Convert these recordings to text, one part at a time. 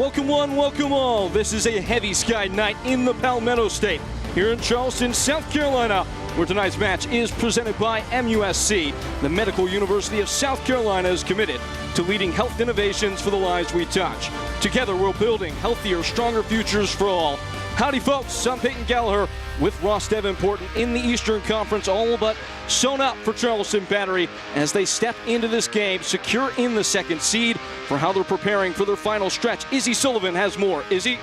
Welcome one, welcome all. This is a heavy sky night in the Palmetto State here in Charleston, South Carolina, where tonight's match is presented by MUSC. The Medical University of South Carolina is committed to leading health innovations for the lives we touch. Together, we're building healthier, stronger futures for all. Howdy, folks. I'm Peyton Gallagher with Ross Davenport in the Eastern Conference, all but sewn up for Charleston Battery as they step into this game, secure in the second seed. For how they're preparing for their final stretch, Izzy Sullivan has more. Izzy?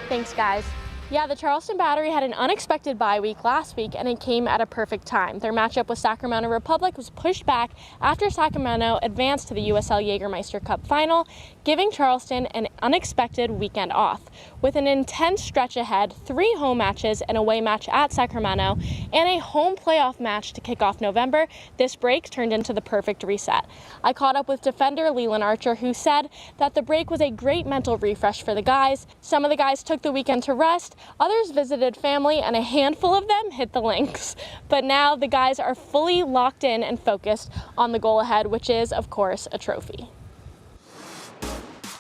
Thanks, guys. Yeah, the Charleston Battery had an unexpected bye week last week, and it came at a perfect time. Their matchup with Sacramento Republic was pushed back after Sacramento advanced to the USL Jägermeister Cup final, giving Charleston an unexpected weekend off. With an intense stretch ahead, 3 home matches, an away match at Sacramento, and a home playoff match to kick off November, this break turned into the perfect reset. I caught up with defender Leland Archer, who said that the break was a great mental refresh for the guys. Some of the guys took the weekend to rest, others visited family, and a handful of them hit the links. But now the guys are fully locked in and focused on the goal ahead, which is, of course, a trophy.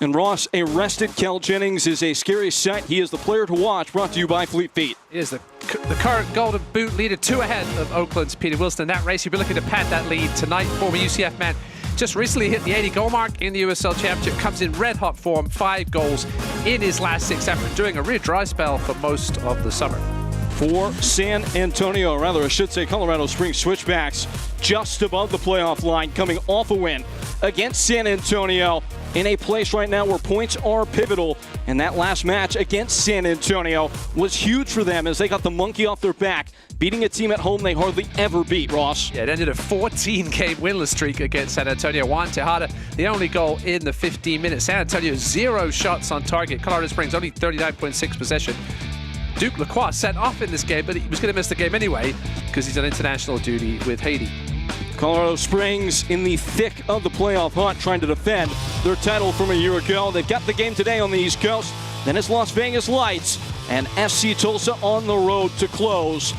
And Ross, a rested Kel Jennings is a scary sight. He is the player to watch, brought to you by Fleet Feet. It is the current Golden Boot leader, 2 ahead of Oakland's Peter Wilson in that race. He'll be looking to pad that lead tonight. Former UCF man just recently hit the 80-goal mark in the USL Championship, comes in red-hot form, 5 goals in his last 6 after doing a real dry spell for most of the summer. For San Antonio, rather I should say Colorado Springs Switchbacks, just above the playoff line, coming off a win against San Antonio in a place right now where points are pivotal. And that last match against San Antonio was huge for them as they got the monkey off their back, beating a team at home they hardly ever beat, Ross. Yeah, it ended a 14-game winless streak against San Antonio. Juan Tejada, the only goal in the 15 minutes. San Antonio, 0 shots on target. Colorado Springs, only 39.6 possession. Duke Lacroix set off in this game, but he was going to miss the game anyway because he's on international duty with Haiti. Colorado Springs in the thick of the playoff hunt, trying to defend their title from a year ago. They've got the game today on the East Coast. Then it's Las Vegas Lights and SC Tulsa on the road to close.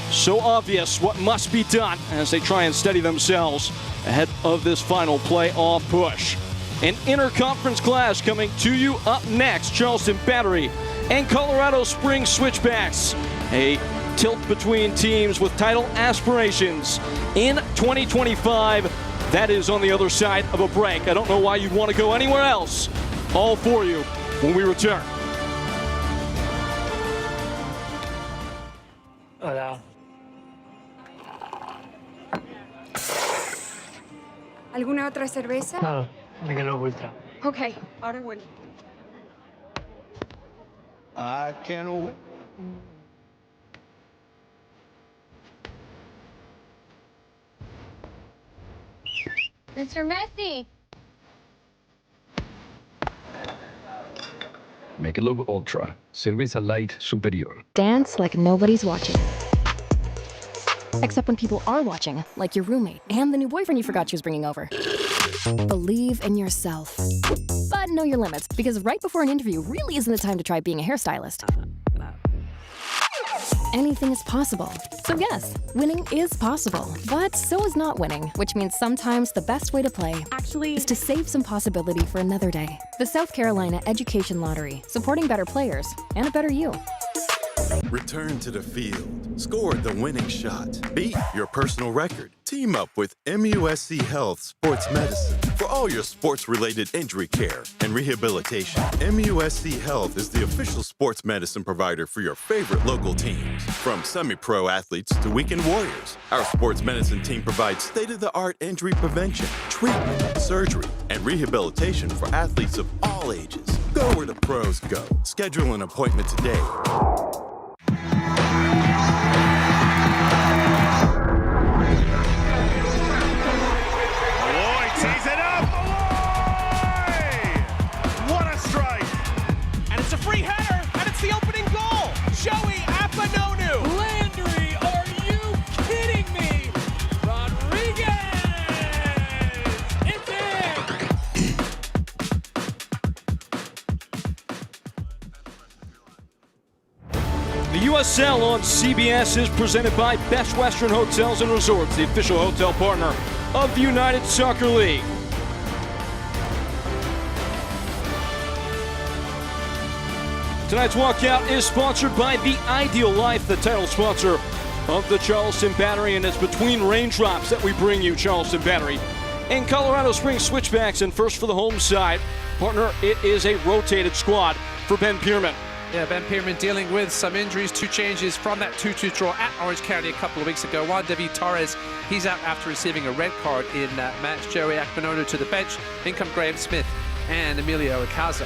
So obvious what must be done as they try and steady themselves ahead of this final playoff push. An interconference clash coming to you up next. Charleston Battery and Colorado Springs Switchbacks. A tilt between teams with title aspirations in 2025. That is on the other side of a break. I don't know why you'd want to go anywhere else. All for you when we return. Hola. ¿Alguna otra cerveza? No, Michelob Ultra. Ok, ahora vuelvo. I can. Mr. Messi. Michelob Ultra, cerveza light superior. Dance like nobody's watching. Except when people are watching, like your roommate and the new boyfriend you forgot she was bringing over. Believe in yourself. But know your limits, because right before an interview really isn't the time to try being a hairstylist. Anything is possible. So yes, winning is possible, but so is not winning, which means sometimes the best way to play is to save some possibility for another day. The South Carolina Education Lottery, supporting better players and a better you. Return to the field. Score the winning shot. Beat your personal record. Team up with MUSC Health Sports Medicine for all your sports-related injury care and rehabilitation. MUSC Health is the official sports medicine provider for your favorite local teams. From semi-pro athletes to weekend warriors, our sports medicine team provides state-of-the-art injury prevention, treatment, surgery, and rehabilitation for athletes of all ages. Go where the pros go. Schedule an appointment today. The USL on CBS is presented by Best Western Hotels and Resorts, the official hotel partner of the United Soccer League. Tonight's walkout is sponsored by The Ideal Life, the title sponsor of the Charleston Battery, and it's between raindrops that we bring you Charleston Battery and Colorado Springs Switchbacks. And first for the home side, partner, it is a rotated squad for Ben Pierman. Yeah, Ben Pierman dealing with some injuries, 2 changes from that 2-2 draw at Orange County a couple of weeks ago. Juan David Torres, he's out after receiving a red card in that match. Joey Akpanono to the bench. In come Graham Smith and Emilio Icaza.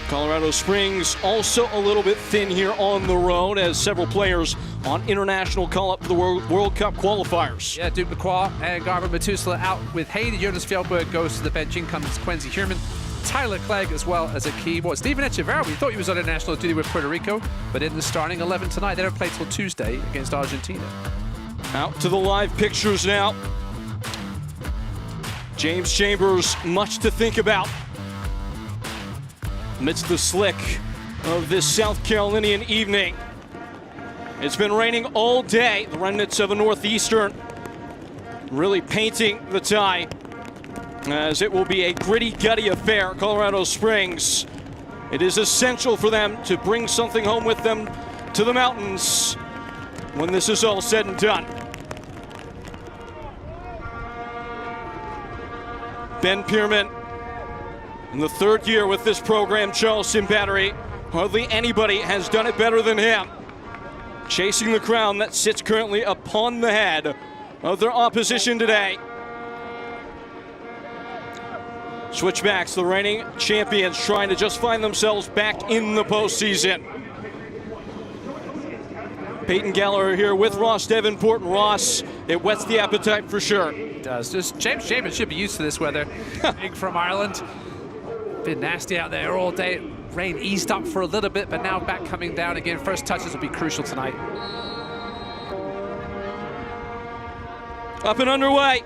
Colorado Springs also a little bit thin here on the road as several players on international call-up for the World Cup qualifiers. Yeah, Duke Lacroix and Garvin Matusla out with Hayden. Jonas Fjellberg goes to the bench. In comes Quincy Herman. Tyler Clegg as well as a key. Stephen Echeverria, we thought he was on international duty with Puerto Rico, but in the starting 11 tonight. They don't play till Tuesday against Argentina. Out to the live pictures now. James Chambers, much to think about amidst the slick of this South Carolinian evening. It's been raining all day. The remnants of a northeastern really painting the tie, as it will be a gritty, gutty affair. Colorado Springs, it is essential for them to bring something home with them to the mountains when this is all said and done. Ben Pierman, in the 3rd year with this program, Charleston Battery, hardly anybody has done it better than him. Chasing the crown that sits currently upon the head of their opposition today. Switchbacks, the reigning champions, trying to just find themselves back in the postseason. Peyton Gallagher here with Ross Davenport, and Ross, it whets the appetite for sure. It does. Just James Chambers should be used to this weather. Big from Ireland. Been nasty out there all day. Rain eased up for a little bit, but now back coming down again. First touches will be crucial tonight. Up and underway.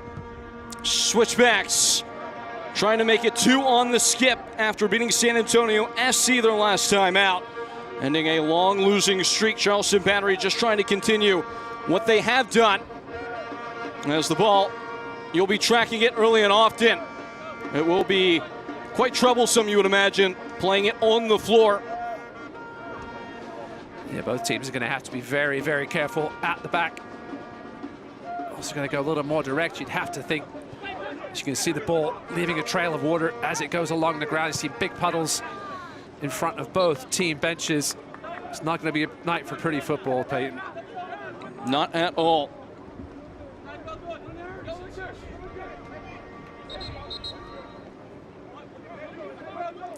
Switchbacks trying to make it 2 on the skip after beating San Antonio SC their last time out. Ending a long losing streak. Charleston Battery just trying to continue what they have done. As the ball, you'll be tracking it early and often. It will be quite troublesome, you would imagine, playing it on the floor. Yeah, both teams are going to have to be very, very careful at the back. Also going to go a little more direct, you'd have to think. As you can see the ball leaving a trail of water as it goes along the ground. You see big puddles in front of both team benches. It's not going to be a night for pretty football, Peyton. Not at all.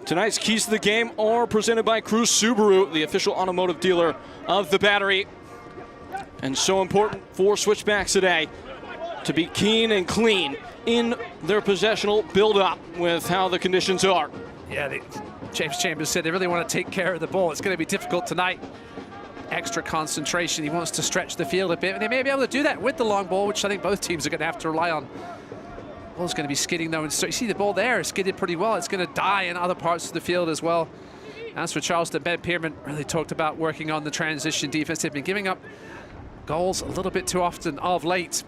Tonight's keys to the game are presented by Cruise Subaru, the official automotive dealer of the Battery. And so important for Switchbacks today to be keen and clean in their possessional build-up with how the conditions are. Yeah, James Chambers said they really want to take care of the ball. It's going to be difficult tonight. Extra concentration. He wants to stretch the field a bit, and they may be able to do that with the long ball, which I think both teams are going to have to rely on. The ball's going to be skidding though, and so you see the ball there, skidded pretty well. It's going to die in other parts of the field as well. As for Charleston, Ben Pierman really talked about working on the transition defense. They've been giving up goals a little bit too often of late.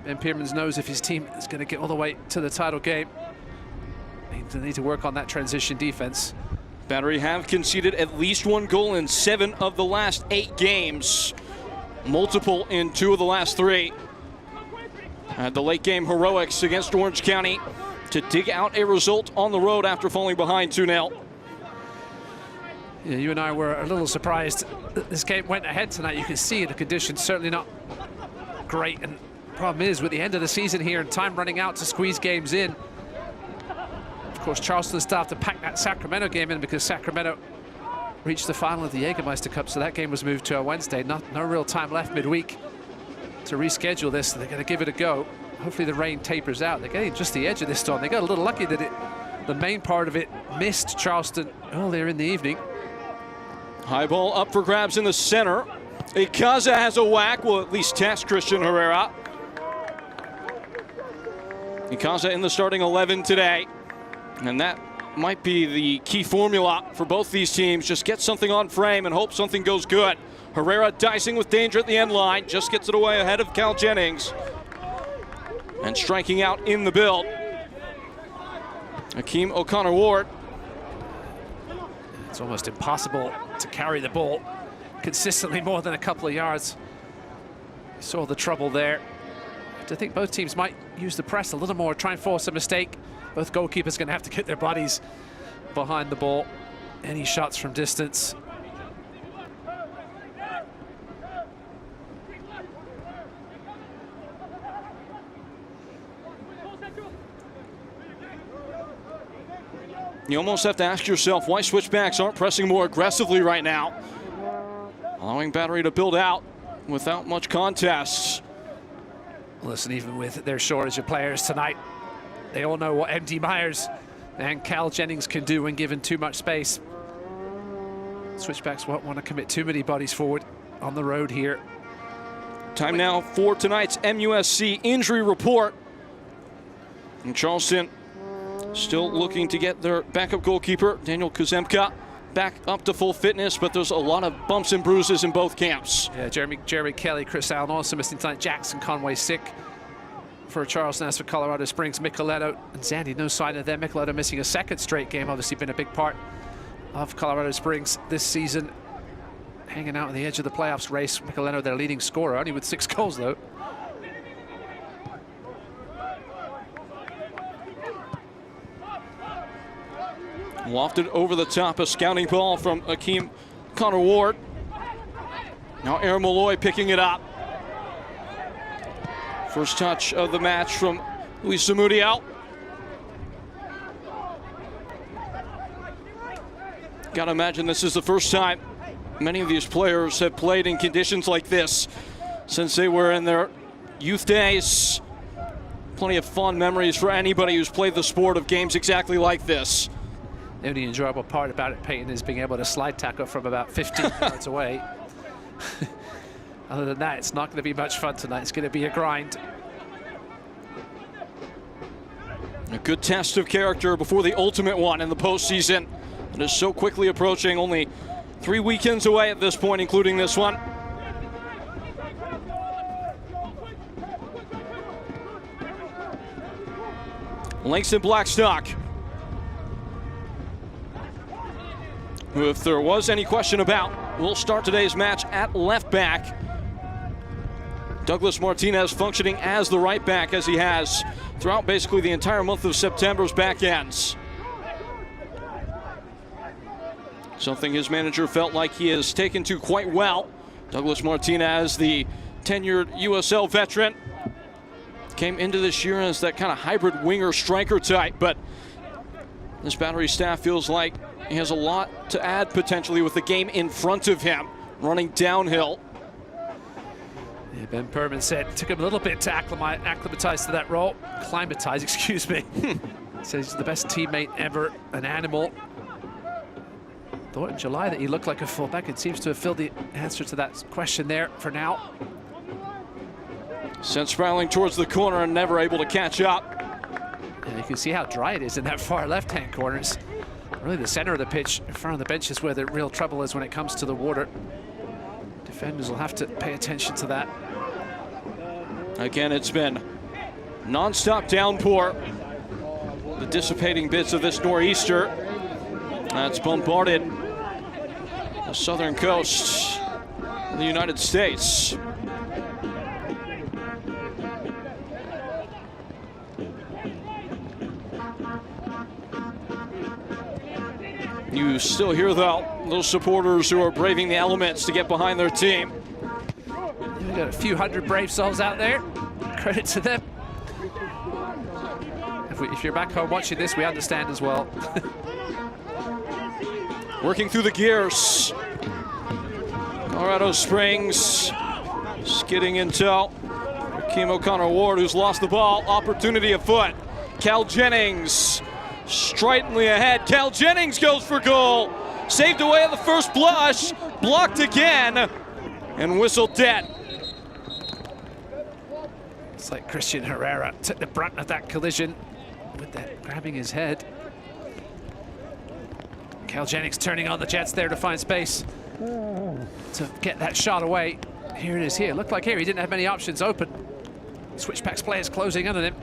Ben Pierman knows if his team is going to get all the way to the title game, they need to work on that transition defense. Battery have conceded at least 1 goal in 7 of the last 8 games. Multiple in 2 of the last 3. Had the late game heroics against Orange County to dig out a result on the road after falling behind 2-0. Yeah, you and I were a little surprised that this game went ahead tonight. You can see the conditions certainly not great, and the problem is with the end of the season here and time running out to squeeze games in. Of course, Charleston still have to pack that Sacramento game in because Sacramento reached the final of the Jägermeister Cup, so that game was moved to a Wednesday. No real time left midweek to reschedule this, so they're going to give it a go. Hopefully the rain tapers out. They're getting just the edge of this storm. They got a little lucky that the main part of it missed Charleston earlier in the evening. High ball up for grabs in the center. Icaza has a whack, will at least test Christian Herrera. Icaza in the starting 11 today, and that might be the key formula for both these teams. Just get something on frame and hope something goes good. Herrera dicing with danger at the end line, just gets it away ahead of Cal Jennings. And striking out in the build, Akeem O'Connor-Ward. It's almost impossible to carry the ball consistently more than a couple of yards. You saw the trouble there. I think both teams might use the press a little more, try and force a mistake. Both goalkeepers going to have to get their bodies behind the ball. Any shots from distance. You almost have to ask yourself why Switchbacks aren't pressing more aggressively right now, allowing Battery to build out without much contest. Listen, even with their shortage of players tonight, they all know what MD Myers and Cal Jennings can do when given too much space. Switchbacks won't want to commit too many bodies forward on the road here. Time now for tonight's MUSC injury report. And Charleston still looking to get their backup goalkeeper, Daniel Kuzemka, back up to full fitness, but there's a lot of bumps and bruises in both camps. Yeah, Jeremy Kelly, Chris Allen also missing tonight. Jackson Conway sick for Charleston. As for Colorado Springs, Micheletto and Zandy, no sign of them. Micheletto missing a second straight game, obviously been a big part of Colorado Springs this season. Hanging out on the edge of the playoffs race. Micheletto, their leading scorer, only with 6 goals though. Lofted over the top, a scouting ball from Akeem Connor Ward. Now Aaron Malloy picking it up. First touch of the match from Luis Zamudio. Gotta imagine this is the first time many of these players have played in conditions like this since they were in their youth days. Plenty of fond memories for anybody who's played the sport of games exactly like this. The only enjoyable part about it, Peyton, is being able to slide tackle from about 15 yards away. Other than that, it's not going to be much fun tonight. It's going to be a grind. A good test of character before the ultimate one in the postseason. It is so quickly approaching, only 3 weekends away at this point, including this one. Langston Blackstock, who, if there was any question about, will start today's match at left back. Douglas Martinez functioning as the right back, as he has throughout basically the entire month of September's back ends. Something his manager felt like he has taken to quite well. Douglas Martinez, the tenured USL veteran, came into this year as that kind of hybrid winger striker type, but this Battery staff feels like he has a lot to add potentially with the game in front of him, running downhill. Yeah, Ben Perman said it took him a little bit to acclimatize to that role. Climatize, excuse me. Says he's the best teammate ever, an animal. Thought in July that he looked like a fullback. It seems to have filled the answer to that question there for now. Sent spiraling towards the corner and never able to catch up. And you can see how dry it is in that far left-hand corner. It's really the center of the pitch, in front of the bench, is where the real trouble is when it comes to the water. Defenders will have to pay attention to that. Again, it's been non-stop downpour. The dissipating bits of this nor'easter that's bombarded the southern coast of the United States. You still hear, though, those supporters who are braving the elements to get behind their team. We've got a few hundred brave souls out there. Credit to them. If you're back home watching this, we understand as well. Working through the gears. Colorado Springs skidding in tow. Akeem O'Connor Ward, who's lost the ball. Opportunity afoot. Cal Jennings stridently ahead. Cal Jennings goes for goal. Saved away at the first blush. Blocked again. And whistled dead. It's like Christian Herrera took the brunt of that collision with that grabbing his head. Cal Jennings turning on the jets there to find space to get that shot away. Here it is here. Looked like here he didn't have many options open. Switchbacks players closing in on him.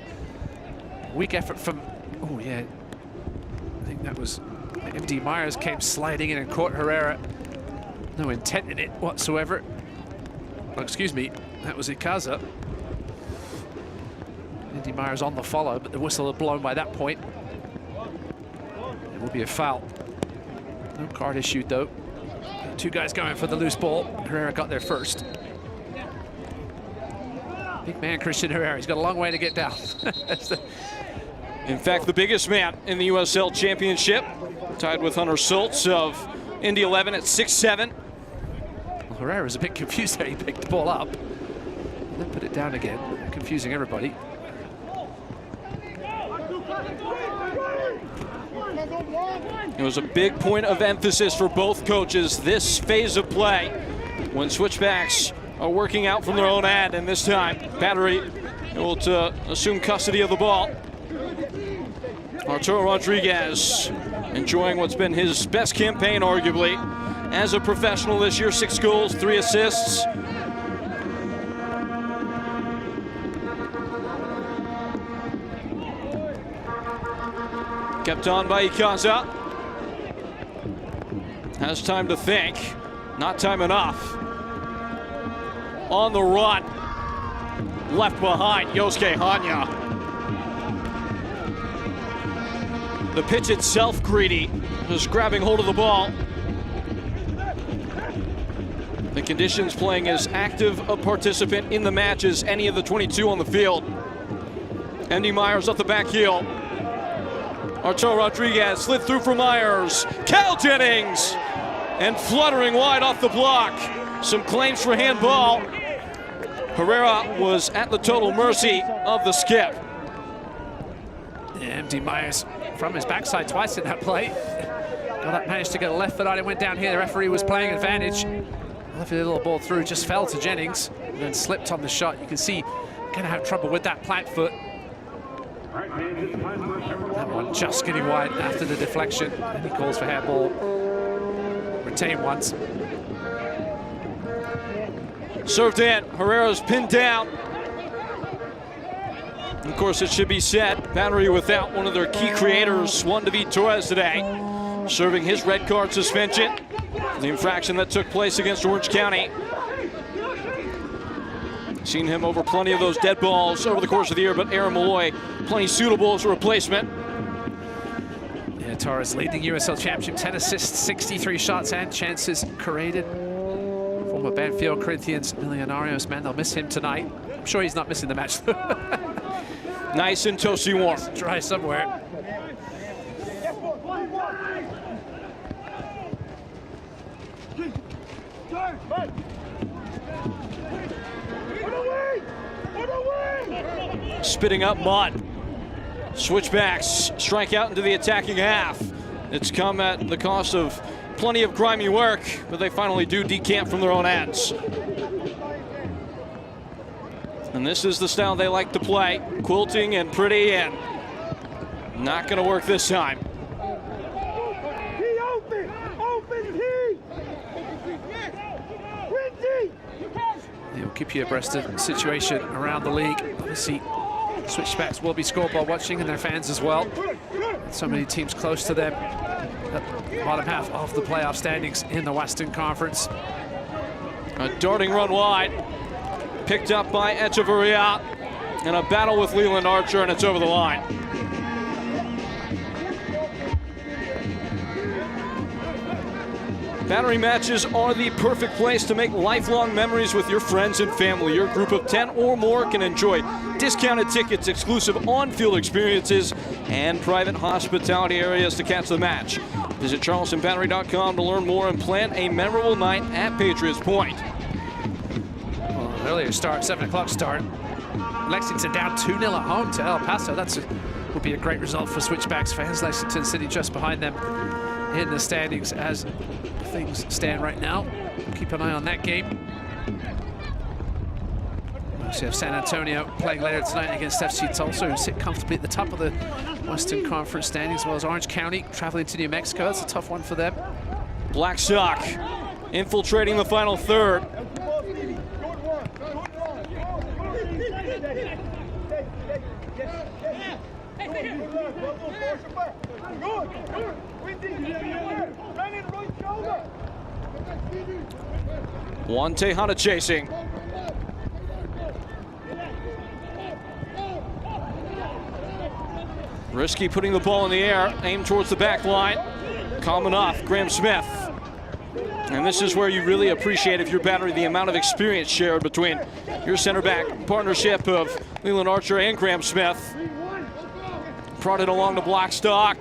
Weak effort from, oh yeah, I think that was MD Myers came sliding in and caught Herrera. No intent in it whatsoever. Oh, excuse me, that was Ikaza. MD Myers on the follow, but the whistle had blown by that point. It will be a foul. No card issued though. Two guys going for the loose ball. Herrera got there first. Big man Christian Herrera, he's got a long way to get down. In fact, the biggest man in the USL Championship, tied with Hunter Schultz of Indy 11 at 6'7". Well, Herrera's a bit confused there. He picked the ball up and then put it down again, confusing everybody. It was a big point of emphasis for both coaches this phase of play when Switchbacks are working out from their own end, and this time Battery able to assume custody of the ball. Arturo Rodriguez enjoying what's been his best campaign arguably as a professional this year. 6 goals, 3 assists. Kept on by Ikaza. Has time to think. Not time enough. On the run. Left behind, Yosuke Hanya. The pitch itself greedy. Just grabbing hold of the ball. The conditions playing as active a participant in the match as any of the 22 on the field. MD Myers up the back heel. Arturo Rodriguez slid through for Myers. Cal Jennings! And fluttering wide off the block. Some claims for handball. Herrera was at the total mercy of the skip. Yeah, MD Myers from his backside twice in that play. Managed to get a left foot out. It went down here. The referee was playing advantage. Left a little ball through, just fell to Jennings, and then slipped on the shot. You can see gonna have trouble with that plant foot. That one just getting wide after the deflection, and he calls for handball. Retain once. Served in, Herrera's pinned down. Of course, it should be said, Battery without one of their key creators, Juan David Torres today, serving his red card suspension. The infraction that took place against Orange County. Seen him over plenty of those dead balls over the course of the year, but Aaron Malloy, plenty suitable as a replacement. Yeah, Torres leading USL Championship, 10 assists, 63 shots and chances created. Former Banfield Corinthians Millonarios, man, they'll miss him tonight. I'm sure he's not missing the match. Nice and toasty warm. It's dry somewhere. Spitting up mud. Switchbacks strike out into the attacking half. It's come at the cost of plenty of grimy work, but they finally do decamp from their own ends. And this is the style they like to play. Quilting and pretty, and not going to work this time. They'll keep you abreast of the situation around the league. Obviously, Switchbacks will be scoreboard watching, and their fans as well. So many teams close to them at the bottom half of the playoff standings in the Western Conference. A darting run wide, picked up by Echeverria, and a battle with Leland Archer, and it's over the line. Battery matches are the perfect place to make lifelong memories with your friends and family. Your group of 10 or more can enjoy discounted tickets, exclusive on-field experiences, and private hospitality areas to catch the match. Visit charlestonbattery.com to learn more and plan a memorable night at Patriots Point. Well, an earlier start, 7 o'clock start. Lexington down 2-0 at home to El Paso. Would be a great result for Switchbacks fans. Lexington City just behind them in the standings as things stand right now. Keep an eye on that game. We also have San Antonio playing later tonight against FC Tulsa, who sit comfortably at the top of the Western Conference standings, as well as Orange County traveling to New Mexico. That's a tough one for them. Blackstock infiltrating the final third. Juan Tejada chasing. Risky putting the ball in the air, aimed towards the back line. Calm enough, Graham Smith. And this is where you really appreciate, if you're Battery, the amount of experience shared between your center back partnership of Leland Archer and Graham Smith. Prodded along the block stock.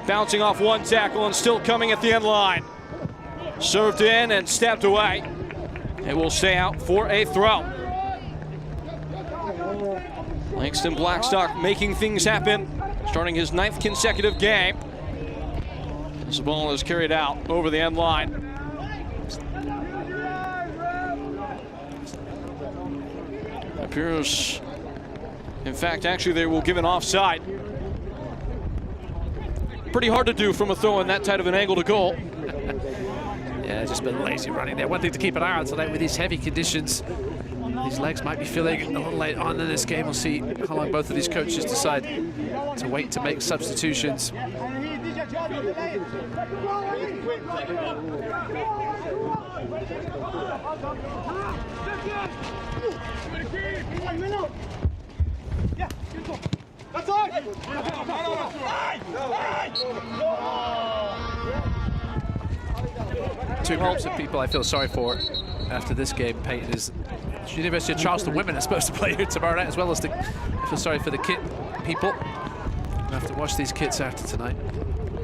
Bouncing off one tackle and still coming at the end line. Served in and stabbed away. It will stay out for a throw. Langston Blackstock making things happen, starting his 9th consecutive game. This ball is carried out over the end line. Appears, in fact, actually they will give an offside. Pretty hard to do from a throw in that tight of an angle to goal. Yeah, just been lazy running there. One thing to keep an eye on tonight with these heavy conditions. These legs might be feeling a little late on in this game. We'll see how long both of these coaches decide to wait to make substitutions. Two groups of people I feel sorry for after this game, Peyton, is the University of Charleston women are supposed to play here tomorrow night, as well as I feel sorry for the kit people. I have to watch these kits after tonight.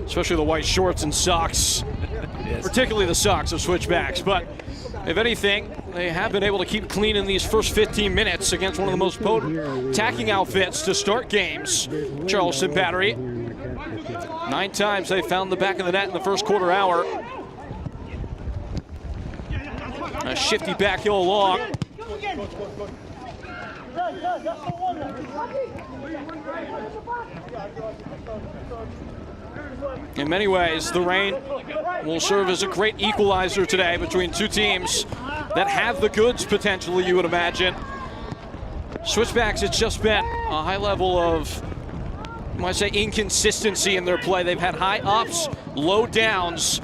Especially the white shorts and socks. Yes. Particularly the socks of Switchbacks. But if anything, they have been able to keep clean in these first 15 minutes against one of the most potent attacking outfits to start games, Charleston Battery. 9 times they found the back of the net in the first quarter hour. A shifty back heel along. In many ways, the rain will serve as a great equalizer today between two teams that have the goods potentially, you would imagine. Switchbacks, it's just been a high level of, I might say, inconsistency in their play. They've had high ups, low downs,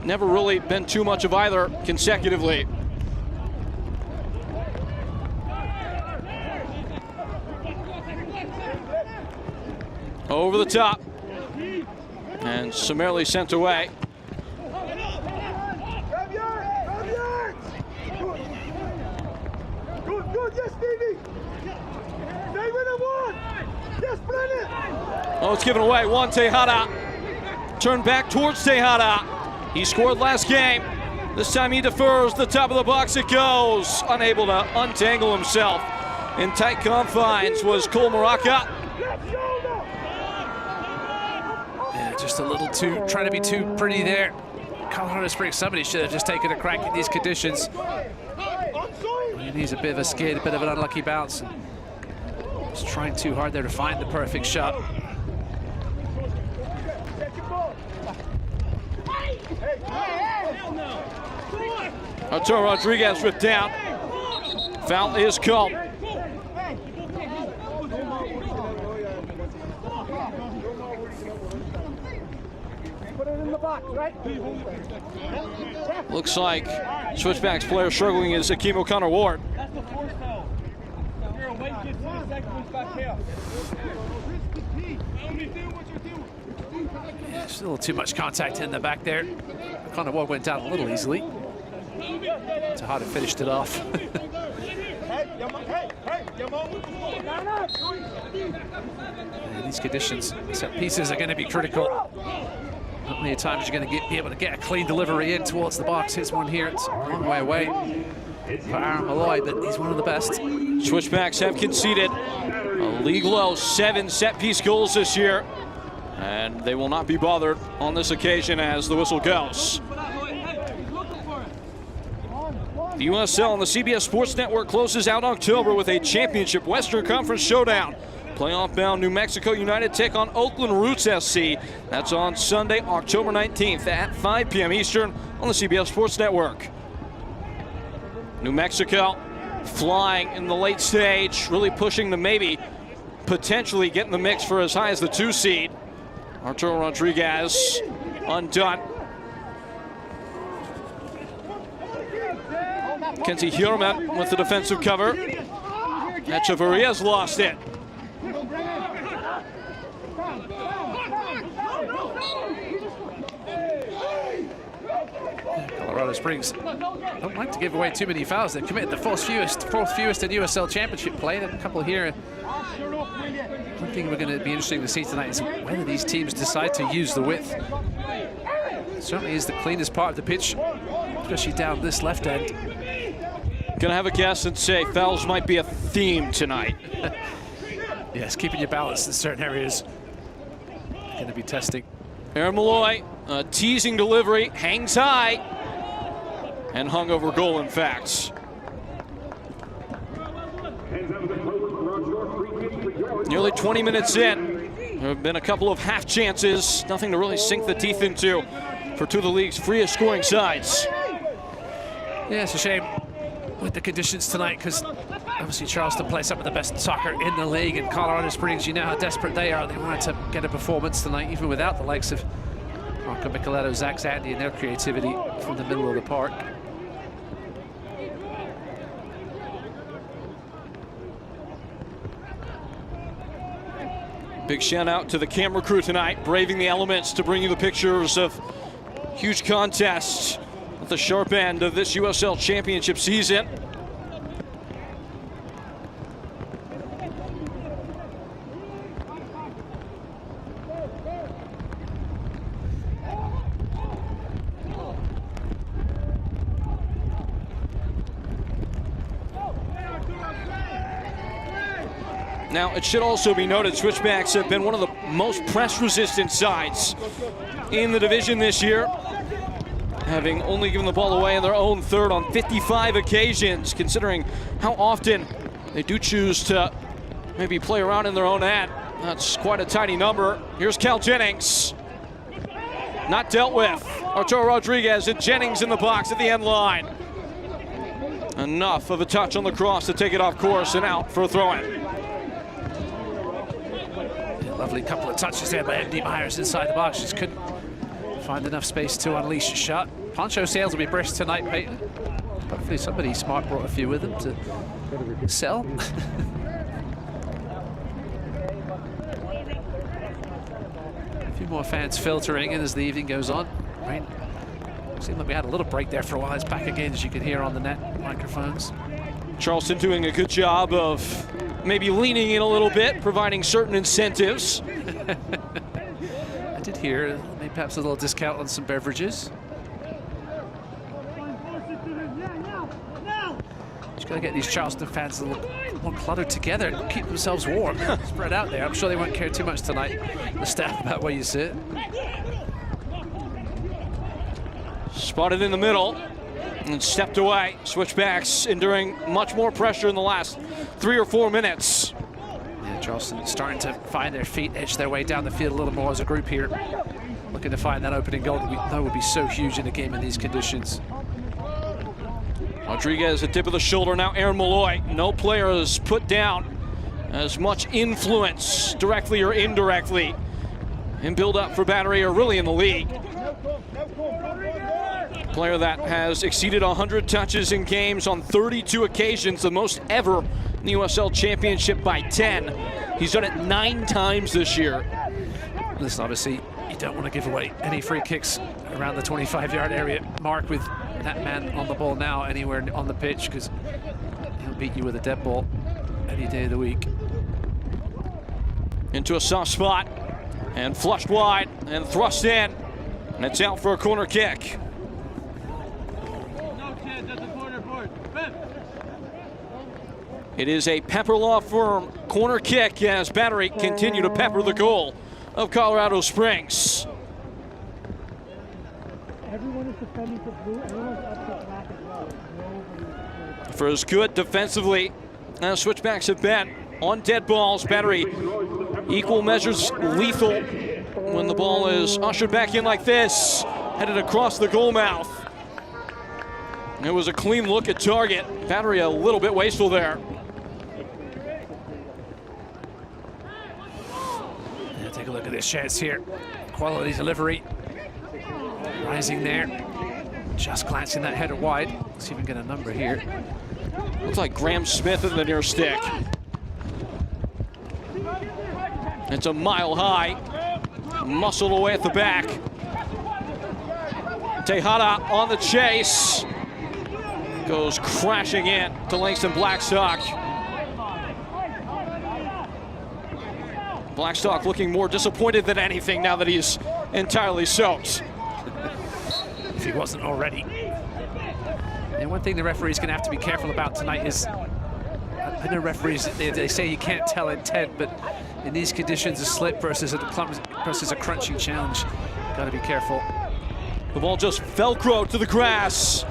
never really been too much of either consecutively. Over the top, and summarily sent away. Oh, it's given away. Juan Tejada turned back towards Tejada. He scored last game. This time he defers. The top of the box it goes. Unable to untangle himself in tight confines was Cole Maraca. Yeah, just a little too, trying to be too pretty there. Colorado Springs, somebody should have just taken a crack at these conditions. He needs a bit of a skid, a bit of an unlucky bounce. Just trying too hard there to find the perfect shot. Arturo Rodriguez ripped down. Foul is called. Looks like Switchbacks player struggling is Akeem O'Connor-Ward. Yeah, still too much contact in the back there. O'Connor-Ward went down a little easily. Tejada finished it off. Yeah, these conditions, set pieces are going to be critical. Not many times you're going to be able to get a clean delivery in towards the box. Here's one here, it's a long way away for Aaron Malloy, but he's one of the best. Switchbacks have conceded a league low 7 set-piece goals this year, and they will not be bothered on this occasion as the whistle goes. The USL on the CBS Sports Network closes out October with a championship Western Conference showdown. Playoff-bound New Mexico United take on Oakland Roots SC. That's on Sunday, October 19th at 5 p.m. Eastern on the CBS Sports Network. New Mexico flying in the late stage, really pushing to maybe potentially get in the mix for as high as the 2 seed. Arturo Rodriguez undone. Kenzie Hjurman with the defensive cover. Echeverria's lost it. Colorado Springs don't like to give away too many fouls. They've committed the fourth fewest in USL Championship play. There are a couple here. One thing we're going to be interesting to see tonight is whether these teams decide to use the width. It certainly is the cleanest part of the pitch, especially down this left end. Gonna have a guess and say fouls might be a theme tonight. Yes, keeping your balance in certain areas. Going to be testing. Aaron Malloy, a teasing delivery, hangs high, and hung over goal, in fact. Nearly 20 minutes in. There have been a couple of half chances, nothing to really sink the teeth into for two of the league's freest scoring sides. Yeah, it's a shame with the conditions tonight, because obviously Charleston plays some of the best soccer in the league, and Colorado Springs, you know how desperate they are. They wanted to get a performance tonight, even without the likes of Marco Micheletto, Zach Zandy, and their creativity from the middle of the park. Big shout out to the camera crew tonight, braving the elements to bring you the pictures of huge contests at the sharp end of this USL Championship season. Now, it should also be noted, Switchbacks have been one of the most press-resistant sides in the division this year, having only given the ball away in their own third on 55 occasions, considering how often they do choose to maybe play around in their own end. That's quite a tiny number. Here's Cal Jennings. Not dealt with. Arturo Rodriguez and Jennings in the box at the end line. Enough of a touch on the cross to take it off course and out for a throw-in. Lovely couple of touches there by MD Myers inside the box. Just couldn't find enough space to unleash a shot. Poncho sales will be brisk tonight, Peyton. Hopefully somebody smart brought a few with them to sell. A few more fans filtering in as the evening goes on. Right. Seemed like we had a little break there for a while. It's back again, as you can hear on the net microphones. Charleston doing a good job of maybe leaning in a little bit, providing certain incentives. I did hear maybe perhaps a little discount on some beverages. Just got to get these Charleston fans a little more cluttered together and keep themselves warm, spread out there. I'm sure they won't care too much tonight, the staff, about where you sit. Spotted in the middle and stepped away. Switchbacks enduring much more pressure in the last 3 or 4 minutes. Yeah, Charleston starting to find their feet, edge their way down the field a little more as a group here. Looking to find that opening goal that we know would be so huge in a game in these conditions. Rodriguez at tip of the shoulder. Now Aaron Malloy. No player has put down as much influence, directly or indirectly, in build-up for Battery or really in the league. Player that has exceeded 100 touches in games on 32 occasions, the most ever in the USL Championship by 10. He's done it 9 times this year. Listen, obviously, you don't want to give away any free kicks around the 25-yard area mark with that man on the ball now anywhere on the pitch, because he'll beat you with a dead ball any day of the week. Into a soft spot and flushed wide and thrust in, and it's out for a corner kick. It is a Pepper Law Firm corner kick as Battery continue to pepper the goal of Colorado Springs. Everyone is defending for blue, everyone's up to black as well. For as good defensively as Switchbacks have been on dead balls, Battery equal measures lethal when the ball is ushered back in like this, headed across the goal mouth. It was a clean look at target. Battery a little bit wasteful there. Yeah, take a look at this chance here. Quality delivery. Rising there. Just glancing that header wide. Let's see if we can get a number here. Looks like Graham Smith at the near stick. It's a mile high. Muscled away at the back. Tejada on the chase. Goes crashing in to Langston Blackstock. Blackstock looking more disappointed than anything now that he's entirely soaked. If he wasn't already. And one thing the referee's going to have to be careful about tonight is, I know referees, they say you can't tell intent, but in these conditions, a slip versus a crunching challenge, got to be careful. The ball just Velcro to the grass,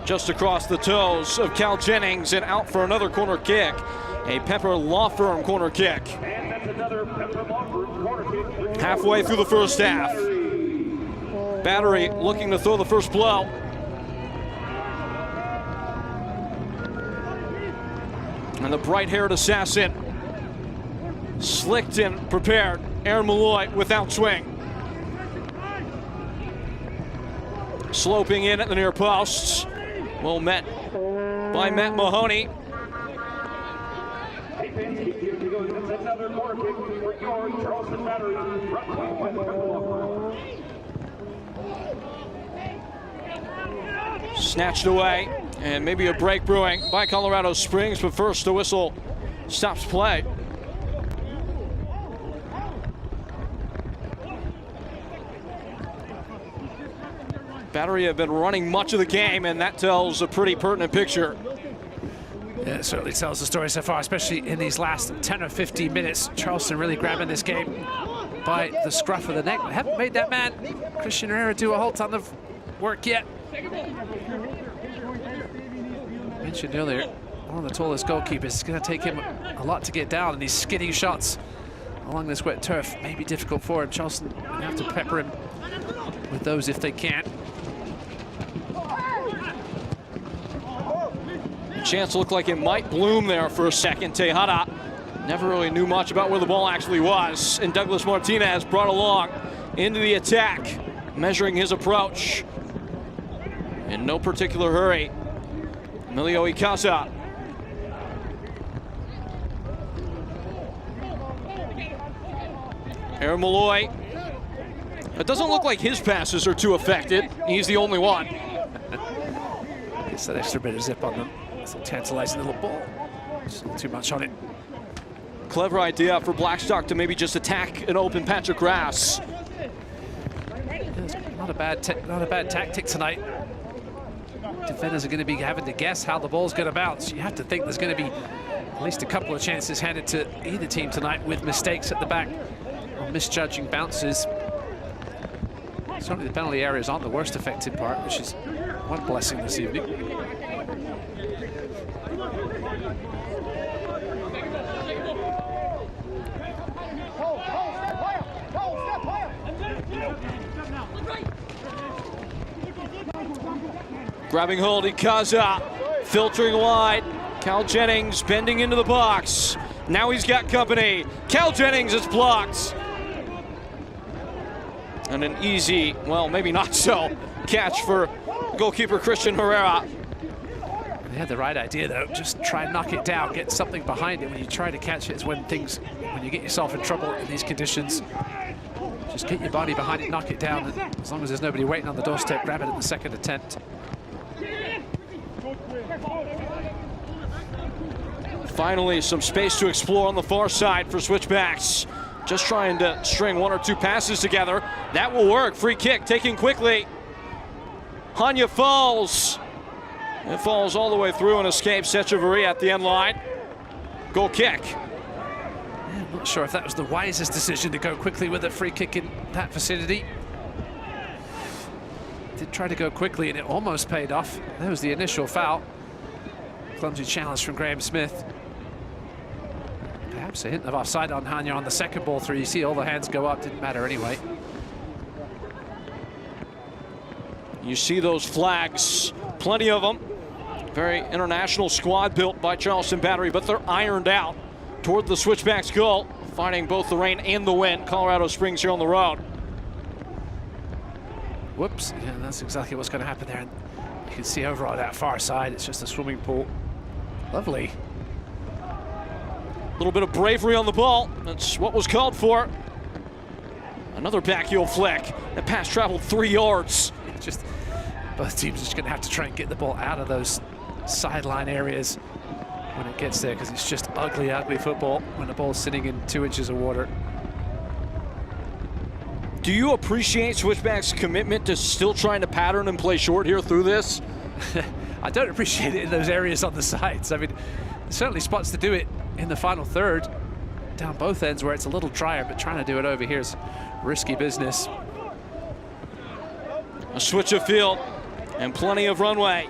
just across the toes of Cal Jennings, and out for another corner kick. A Pepper Law Firm corner kick. Halfway through the first half. Battery looking to throw the first blow. And the bright-haired assassin, slicked and prepared. Aaron Malloy without swing. Sloping in at the near posts. Well met by Matt Mahoney. Snatched away, and maybe a break brewing by Colorado Springs, but first the whistle stops play. Battery have been running much of the game, and that tells a pretty pertinent picture. Yeah, it certainly tells the story so far, especially in these last 10 or 15 minutes. Charleston really grabbing this game by the scruff of the neck. They haven't made that man, Christian Herrera, do a whole ton of work yet. Mentioned earlier, one of the tallest goalkeepers. It's going to take him a lot to get down, and these skidding shots along this wet turf may be difficult for him. Charleston going to have to pepper him with those if they can. Chance looked like it might bloom there for a second. Tejada never really knew much about where the ball actually was. And Douglas Martinez brought along into the attack, measuring his approach. In no particular hurry. Emilio Icaza. Aaron Malloy. It doesn't look like his passes are too affected. He's the only one. Gets that extra bit of zip on them. It's a tantalizing little ball. Just not too much on it. Clever idea for Blackstock to maybe just attack an open patch of grass. It's not a bad tactic tonight. Defenders are going to be having to guess how the ball's going to bounce. You have to think there's going to be at least a couple of chances handed to either team tonight with mistakes at the back or misjudging bounces. Certainly the penalty areas aren't the worst affected part, which is one blessing this evening. Grabbing hold, Icaza, filtering wide. Cal Jennings bending into the box. Now he's got company. Cal Jennings is blocked. And an easy, well, maybe not so, catch for goalkeeper Christian Herrera. They had the right idea, though. Just try and knock it down, get something behind it. When you try to catch it is when you get yourself in trouble in these conditions. Just get your body behind it, knock it down. And as long as there's nobody waiting on the doorstep, grab it at the second attempt. Finally, some space to explore on the far side for Switchbacks. Just trying to string one or two passes together. That will work. Free kick taken quickly. Hanya falls. It falls all the way through and escapes Echeverria at the end line. Goal kick. Yeah, I'm not sure if that was the wisest decision to go quickly with a free kick in that vicinity. Did try to go quickly and it almost paid off. That was the initial foul. Clumsy challenge from Graham Smith. Perhaps a hint of offside on Hanya on the second ball through. You see all the hands go up, didn't matter anyway. You see those flags, plenty of them. Very international squad built by Charleston Battery, but they're ironed out toward the Switchbacks goal. fighting both the rain and the wind. Colorado Springs here on the road. Whoops, yeah, that's exactly what's going to happen there. And you can see over on that far side, it's just a swimming pool. Lovely. A little bit of bravery on the ball. That's what was called for. Another back heel flick. That pass traveled 3 yards. Just both teams just going to have to try and get the ball out of those sideline areas when it gets there, because it's just ugly, ugly football when the ball's sitting in 2 inches of water. Do you appreciate Switchbacks' commitment to still trying to pattern and play short here through this? I don't appreciate it in those areas on the sides. I mean, there's certainly spots to do it in the final third, down both ends where it's a little drier, but trying to do it over here is risky business. A switch of field and plenty of runway.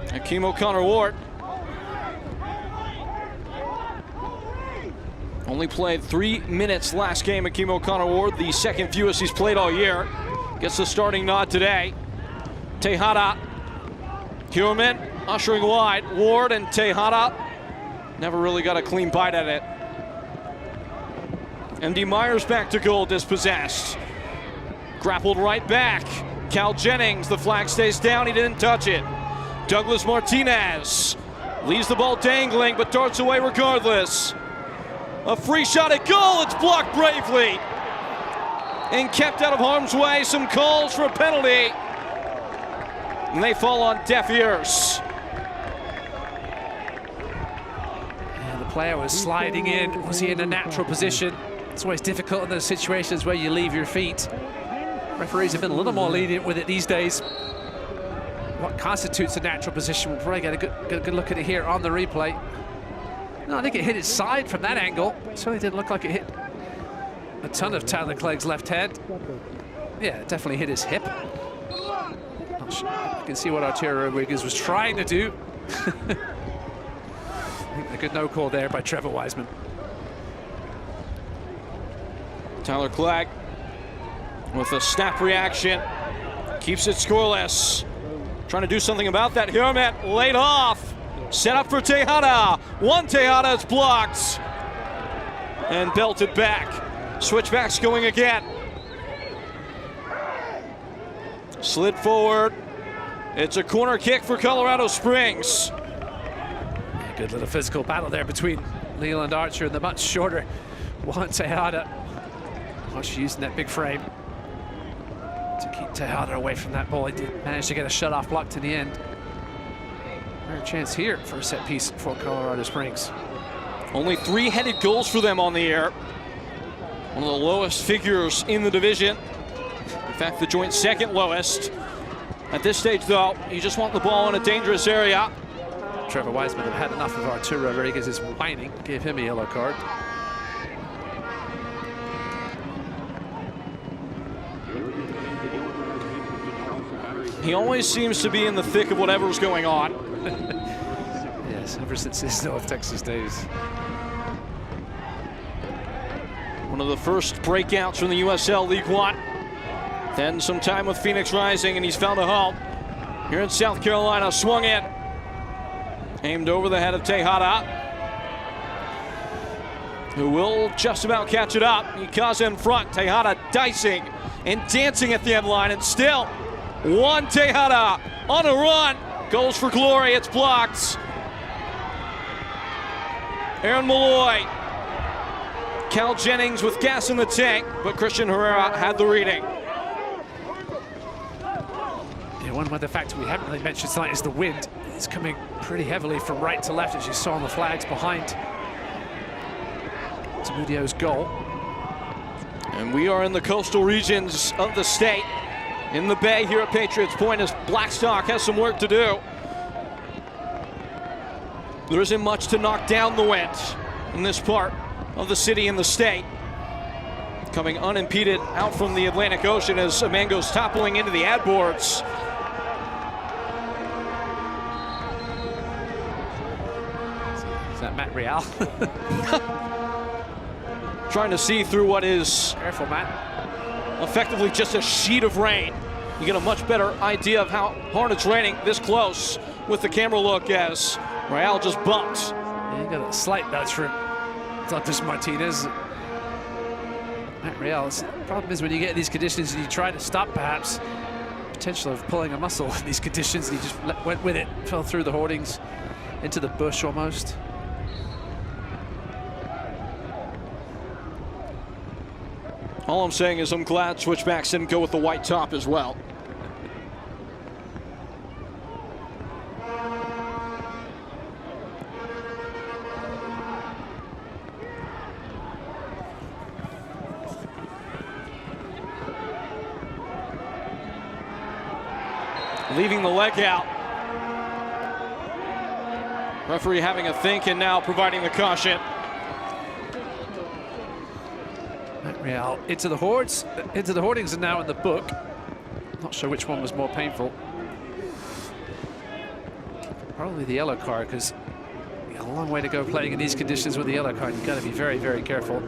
Akeem O'Connor-Ward only played 3 minutes last game. Akeem O'Connor-Ward, the second fewest he's played all year, gets the starting nod today. Tejada, Human ushering wide. Ward and Tejada never really got a clean bite at it. MD Myers back to goal, dispossessed. Grappled right back. Cal Jennings, the flag stays down, he didn't touch it. Douglas Martinez leaves the ball dangling, but darts away regardless. A free shot at goal, it's blocked bravely. And kept out of harm's way, some calls for a penalty. And they fall on deaf ears. And the player was sliding in. Was he in a natural position? It's always difficult in those situations where you leave your feet. Referees have been a little more lenient with it these days. What constitutes a natural position? We'll probably get a good look at it here on the replay. No, I think it hit his side from that angle. It certainly didn't look like it hit a ton of Tyler Clegg's left hand. Yeah, it definitely hit his hip. Not sure. You can see what Arturo Rodriguez was trying to do. I think a good no call there by Trevor Wiseman. Tyler Clegg with a snap reaction, keeps it scoreless. Trying to do something about that. Hirmet laid off. Set up for Tejada. One Tejada is blocked. And belted back. Switchbacks going again. Slid forward. It's a corner kick for Colorado Springs. Good little physical battle there between Leland Archer and the much shorter Juan Tejada. Archer using that big frame to keep Tejada away from that ball. He did manage to get a shut-off block to the end. Rare chance here for a set piece for Colorado Springs. Only 3 headed goals for them on the year. One of the lowest figures in the division. In fact, the joint second lowest. At this stage, though, you just want the ball in a dangerous area. Trevor Wiseman have had enough of Arturo Rodriguez's whining. Gave him a yellow card. He always seems to be in the thick of whatever's going on. Yes, ever since his North Texas days. One of the first breakouts from the USL League One. Then some time with Phoenix Rising, and he's found a home here in South Carolina. Swung in. Aimed over the head of Tejada, who will just about catch it up. Ikaza in front. Tejada dicing and dancing at the end line, and still Juan Tejada on a run. Goes for glory. It's blocked. Aaron Malloy. Cal Jennings with gas in the tank, but Christian Herrera had the reading. Yeah, one of the factors we haven't really mentioned tonight is the wind. It's coming pretty heavily from right to left, as you saw on the flags behind Zamudio's goal. And we are in the coastal regions of the state, in the bay here at Patriots Point, as Blackstock has some work to do. There isn't much to knock down the wind in this part of the city and the state. Coming unimpeded out from the Atlantic Ocean as Amango's toppling into the ad boards. Is that Matt Real? Trying to see through what is Careful, Matt. effectively just a sheet of rain. You get a much better idea of how hard it's raining this close with the camera look as Real just bumped. Yeah, you got a slight nudge from Douglas Martinez. Matt Real's problem is when you get in these conditions and you try to stop, perhaps, potential of pulling a muscle in these conditions, and he just went with it, fell through the hoardings, into the bush almost. All I'm saying is I'm glad Switchbacks didn't go with the white top as well. Leaving the leg out. Referee having a think and now providing the caution. Matt Real into the hoards, into the hoardings, and now in the book. Not sure which one was more painful. Probably the yellow card, because you got a long way to go playing in these conditions with the yellow card. You've got to be very, very careful.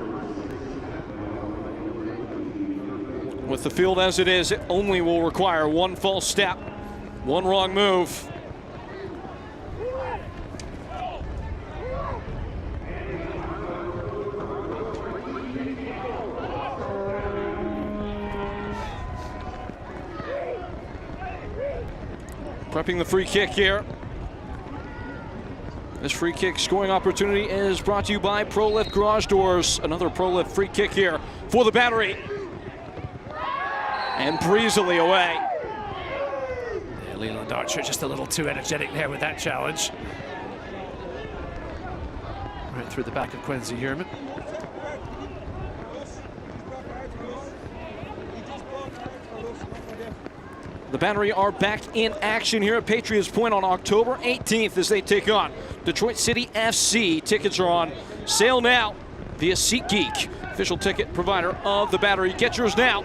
With the field as it is, it only will require one false step, one wrong move. Prepping the free kick here. This free kick scoring opportunity is brought to you by ProLift Garage Doors. Another ProLift free kick here for the Battery. And breezily away. Yeah, Leland Archer just a little too energetic there with that challenge. Right through the back of Quincy Herman. The Battery are back in action here at Patriots Point on October 18th as they take on Detroit City FC. Tickets are on sale now via SeatGeek, official ticket provider of the Battery. Get yours now.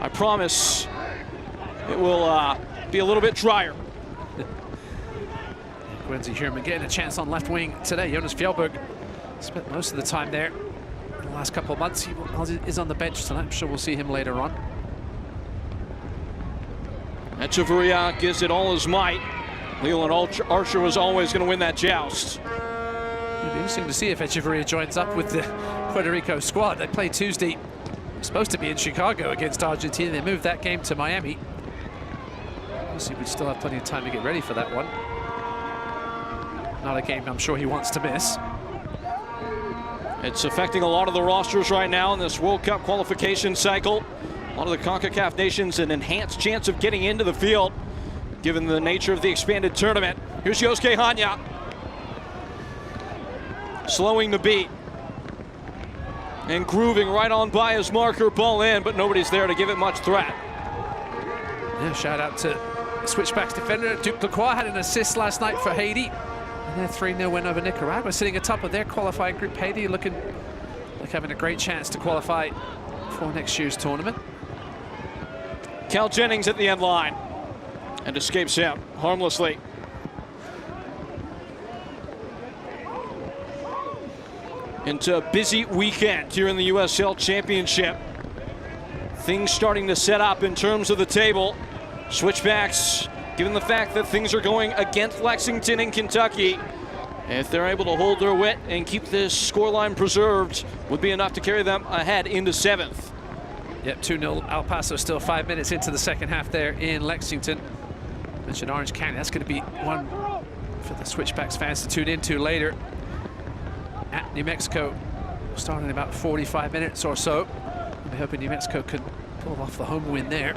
I promise it will be a little bit drier. Quincy Herman getting a chance on left wing today. Jonas Fjellberg spent most of the time there in the last couple of months. He is on the bench tonight. I'm sure we'll see him later on. Echeverria gives it all his might. Leland Archer was always going to win that joust. It'll be interesting to see if Echeverria joins up with the Puerto Rico squad. They play Tuesday. Supposed to be in Chicago against Argentina. They moved that game to Miami. Obviously, we still have plenty of time to get ready for that one. Not a game I'm sure he wants to miss. It's affecting a lot of the rosters right now in this World Cup qualification cycle. A lot of the CONCACAF nations an enhanced chance of getting into the field, given the nature of the expanded tournament. Here's Yosuke Hanya. Slowing the beat. And grooving right on by his marker, ball in, but nobody's there to give it much threat. Yeah, shout out to Switchbacks defender Duke Lacroix, had an assist last night for Haiti. And their 3-0 win over Nicaragua, sitting atop of their qualifying group. Haiti looking like having a great chance to qualify for next year's tournament. Cal Jennings at the end line and escapes him harmlessly. Into a busy weekend here in the USL Championship. Things starting to set up in terms of the table. Switchbacks, given the fact that things are going against Lexington and Kentucky, if they're able to hold their wit and keep this scoreline preserved, would be enough to carry them ahead into 7th. Yep, 2-0 El Paso, still 5 minutes into the second half there in Lexington. Mentioned Orange County, that's going to be one for the Switchbacks fans to tune into later. At New Mexico, starting in about 45 minutes or so. I'm hoping New Mexico can pull off the home win there.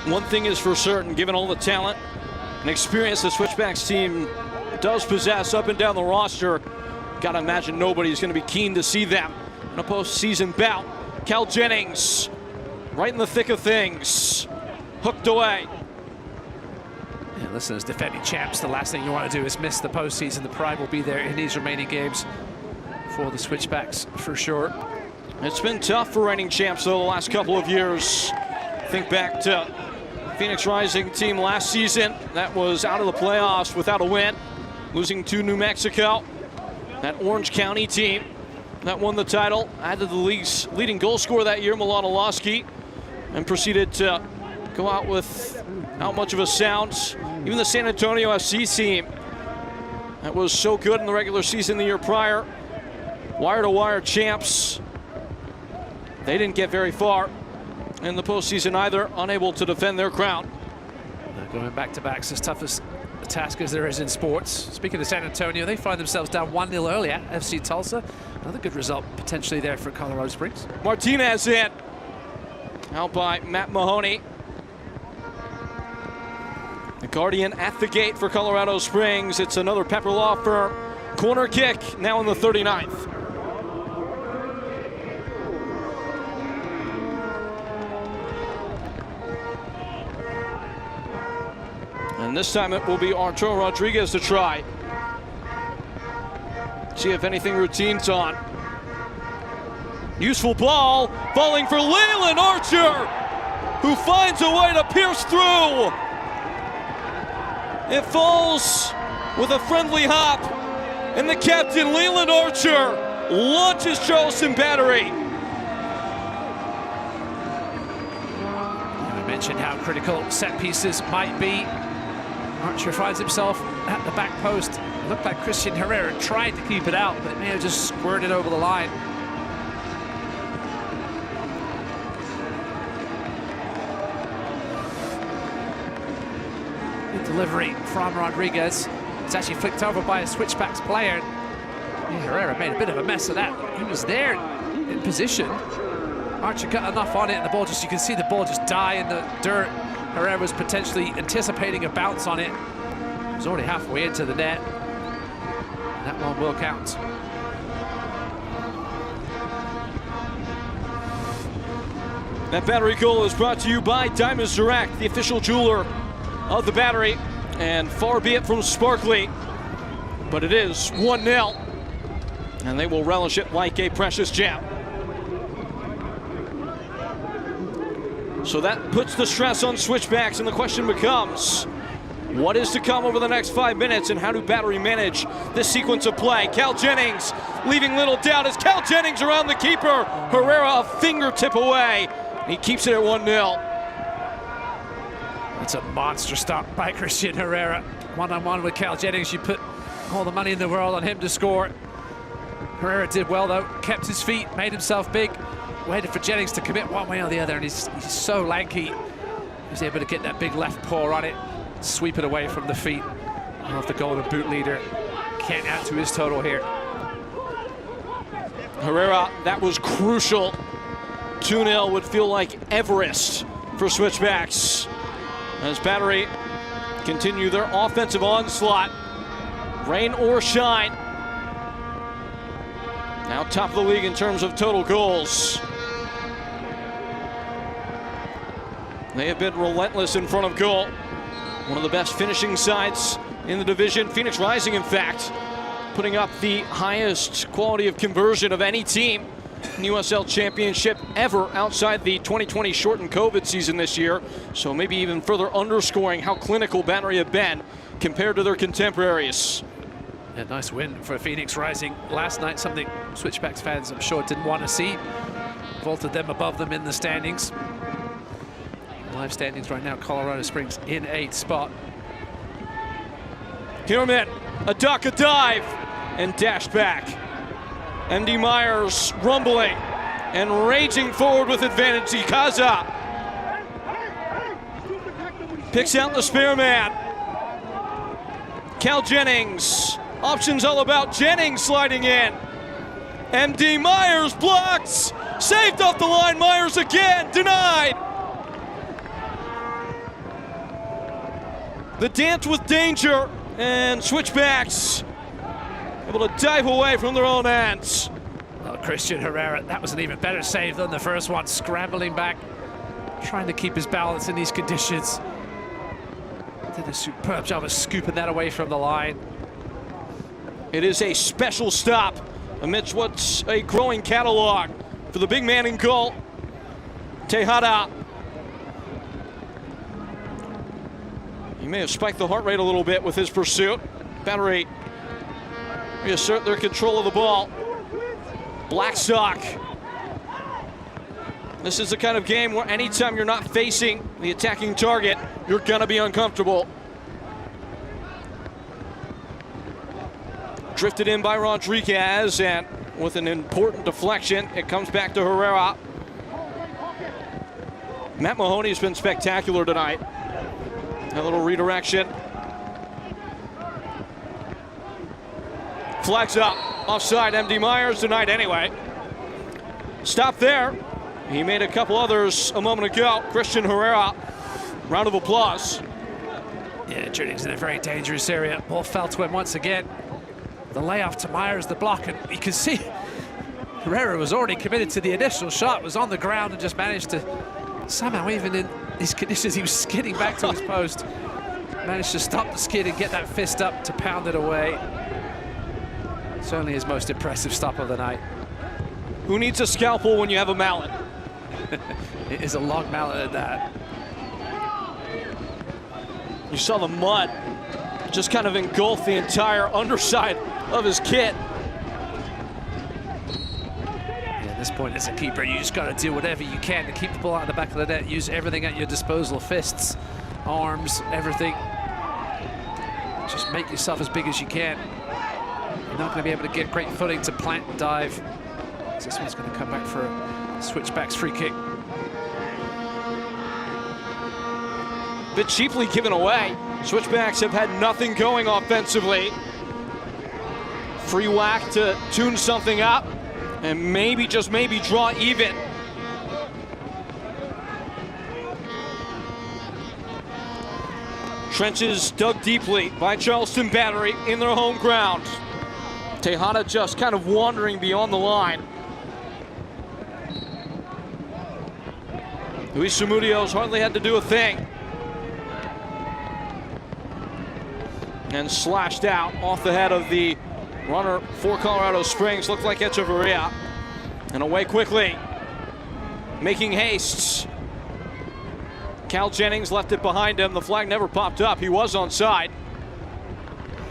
One thing is for certain, given all the talent and experience the Switchbacks team does possess up and down the roster, gotta imagine nobody's gonna be keen to see them in a postseason bout. Cal Jennings, right in the thick of things, hooked away. Yeah, listen, as defending champs, the last thing you want to do is miss the postseason. The pride will be there in these remaining games for the Switchbacks, for sure. It's been tough for reigning champs, though, the last couple of years. Think back to Phoenix Rising team last season. That was out of the playoffs without a win, losing to New Mexico. That Orange County team that won the title, added the league's leading goal scorer that year, Milan Olowski, and proceeded to go out with not much of a sound. Even the San Antonio FC team that was so good in the regular season the year prior. Wire-to-wire champs. They didn't get very far in the postseason either, unable to defend their crown. Going back-to-back's as tough as a task as there is in sports. Speaking of San Antonio, they find themselves down 1-0 early at FC Tulsa. Another good result potentially there for Colorado Springs. Martinez in. Out by Matt Mahoney. The Guardian at the gate for Colorado Springs. It's another Pepperlofer corner kick, now in the 39th. And this time it will be Arturo Rodriguez to try. See if anything routine's on. Useful ball, falling for Leland Archer, who finds a way to pierce through. It falls with a friendly hop, and the captain, Leland Archer, launches Charleston Battery. I mentioned how critical set pieces might be. Archer finds himself at the back post. It looked like Christian Herrera tried to keep it out, but it may have just squirted over the line. Good delivery from Rodriguez. It's actually flicked over by a Switchbacks player. Yeah, Herrera made a bit of a mess of that. He was there in position. Archer got enough on it, and the ball just, you can see the ball just die in the dirt. Herrera was potentially anticipating a bounce on it. He was already halfway into the net. That one will count. That Battery goal is brought to you by Diamonds Direct, the official jeweler of the Battery. And far be it from sparkly, but it is 1-0. And they will relish it like a precious gem. So that puts the stress on Switchbacks, and the question becomes, what is to come over the next 5 minutes, and how do Battery manage this sequence of play? Cal Jennings leaving little doubt as Cal Jennings around the keeper. Herrera a fingertip away. He keeps it at 1-0. That's a monster stop by Christian Herrera. One-on-one with Cal Jennings. You put all the money in the world on him to score. Herrera did well though, kept his feet, made himself big. Waited for Jennings to commit one way or the other, and he's so lanky. He was able to get that big left paw on it, sweep it away from the feet of the Golden Boot leader. Can't add to his total here. Herrera, that was crucial. 2-0 would feel like Everest for Switchbacks as Battery continue their offensive onslaught. Rain or shine. Now top of the league in terms of total goals. They have been relentless in front of goal. One of the best finishing sides in the division. Phoenix Rising, in fact, putting up the highest quality of conversion of any team in USL Championship ever outside the 2020 shortened COVID season this year. So maybe even further underscoring how clinical Battery have been compared to their contemporaries. A nice win for Phoenix Rising last night, something Switchbacks fans I'm sure didn't want to see. Vaulted them above them in the standings. Live standings right now, Colorado Springs in 8th spot. Hierman, a duck, a dive, and dashed back. MD Myers rumbling and raging forward with advantage. Ikaza picks out the spare man. Cal Jennings, options all about. Jennings sliding in. MD Myers blocks, saved off the line. Myers again, denied. The dance with danger, and Switchbacks able to dive away from their own ends. Well, Christian Herrera, that was an even better save than the first one, scrambling back, trying to keep his balance in these conditions. Did a superb job of scooping that away from the line. It is a special stop amidst what's a growing catalog for the big man in goal, Tejada. He may have spiked the heart rate a little bit with his pursuit. Battery reassert their control of the ball. Blackstock. This is the kind of game where anytime you're not facing the attacking target, you're gonna be uncomfortable. Drifted in by Rodriguez, and with an important deflection, it comes back to Herrera. Matt Mahoney's been spectacular tonight. A little redirection. Flags up. Offside, MD Myers tonight anyway. Stop there. He made a couple others a moment ago. Christian Herrera, round of applause. Yeah, Jennings in a very dangerous area. Ball fell to him once again. The layoff to Myers, the block, and you can see Herrera was already committed to the initial shot, was on the ground and just managed to somehow, even in these conditions, he was skidding back to his post. Managed to stop the skid and get that fist up to pound it away. Certainly his most impressive stop of the night. Who needs a scalpel when you have a mallet? It is a long mallet at that. You saw the mud just kind of engulf the entire underside of his kit. Yeah, at this point as a keeper, you just got to do whatever you can to keep the ball out of the back of the net. Use everything at your disposal, fists, arms, everything. Just make yourself as big as you can. You're not going to be able to get great footing to plant and dive. So this one's going to come back for a Switchbacks free kick. Bit cheaply given away. Switchbacks have had nothing going offensively. Free whack to tune something up and maybe, just maybe, draw even. Trenches dug deeply by Charleston Battery in their home ground. Tejada just kind of wandering beyond the line. Luis Zamudio's hardly had to do a thing. And slashed out off the head of the runner for Colorado Springs. Looked like Echeverria. And away quickly. Making haste. Cal Jennings left it behind him. The flag never popped up. He was onside.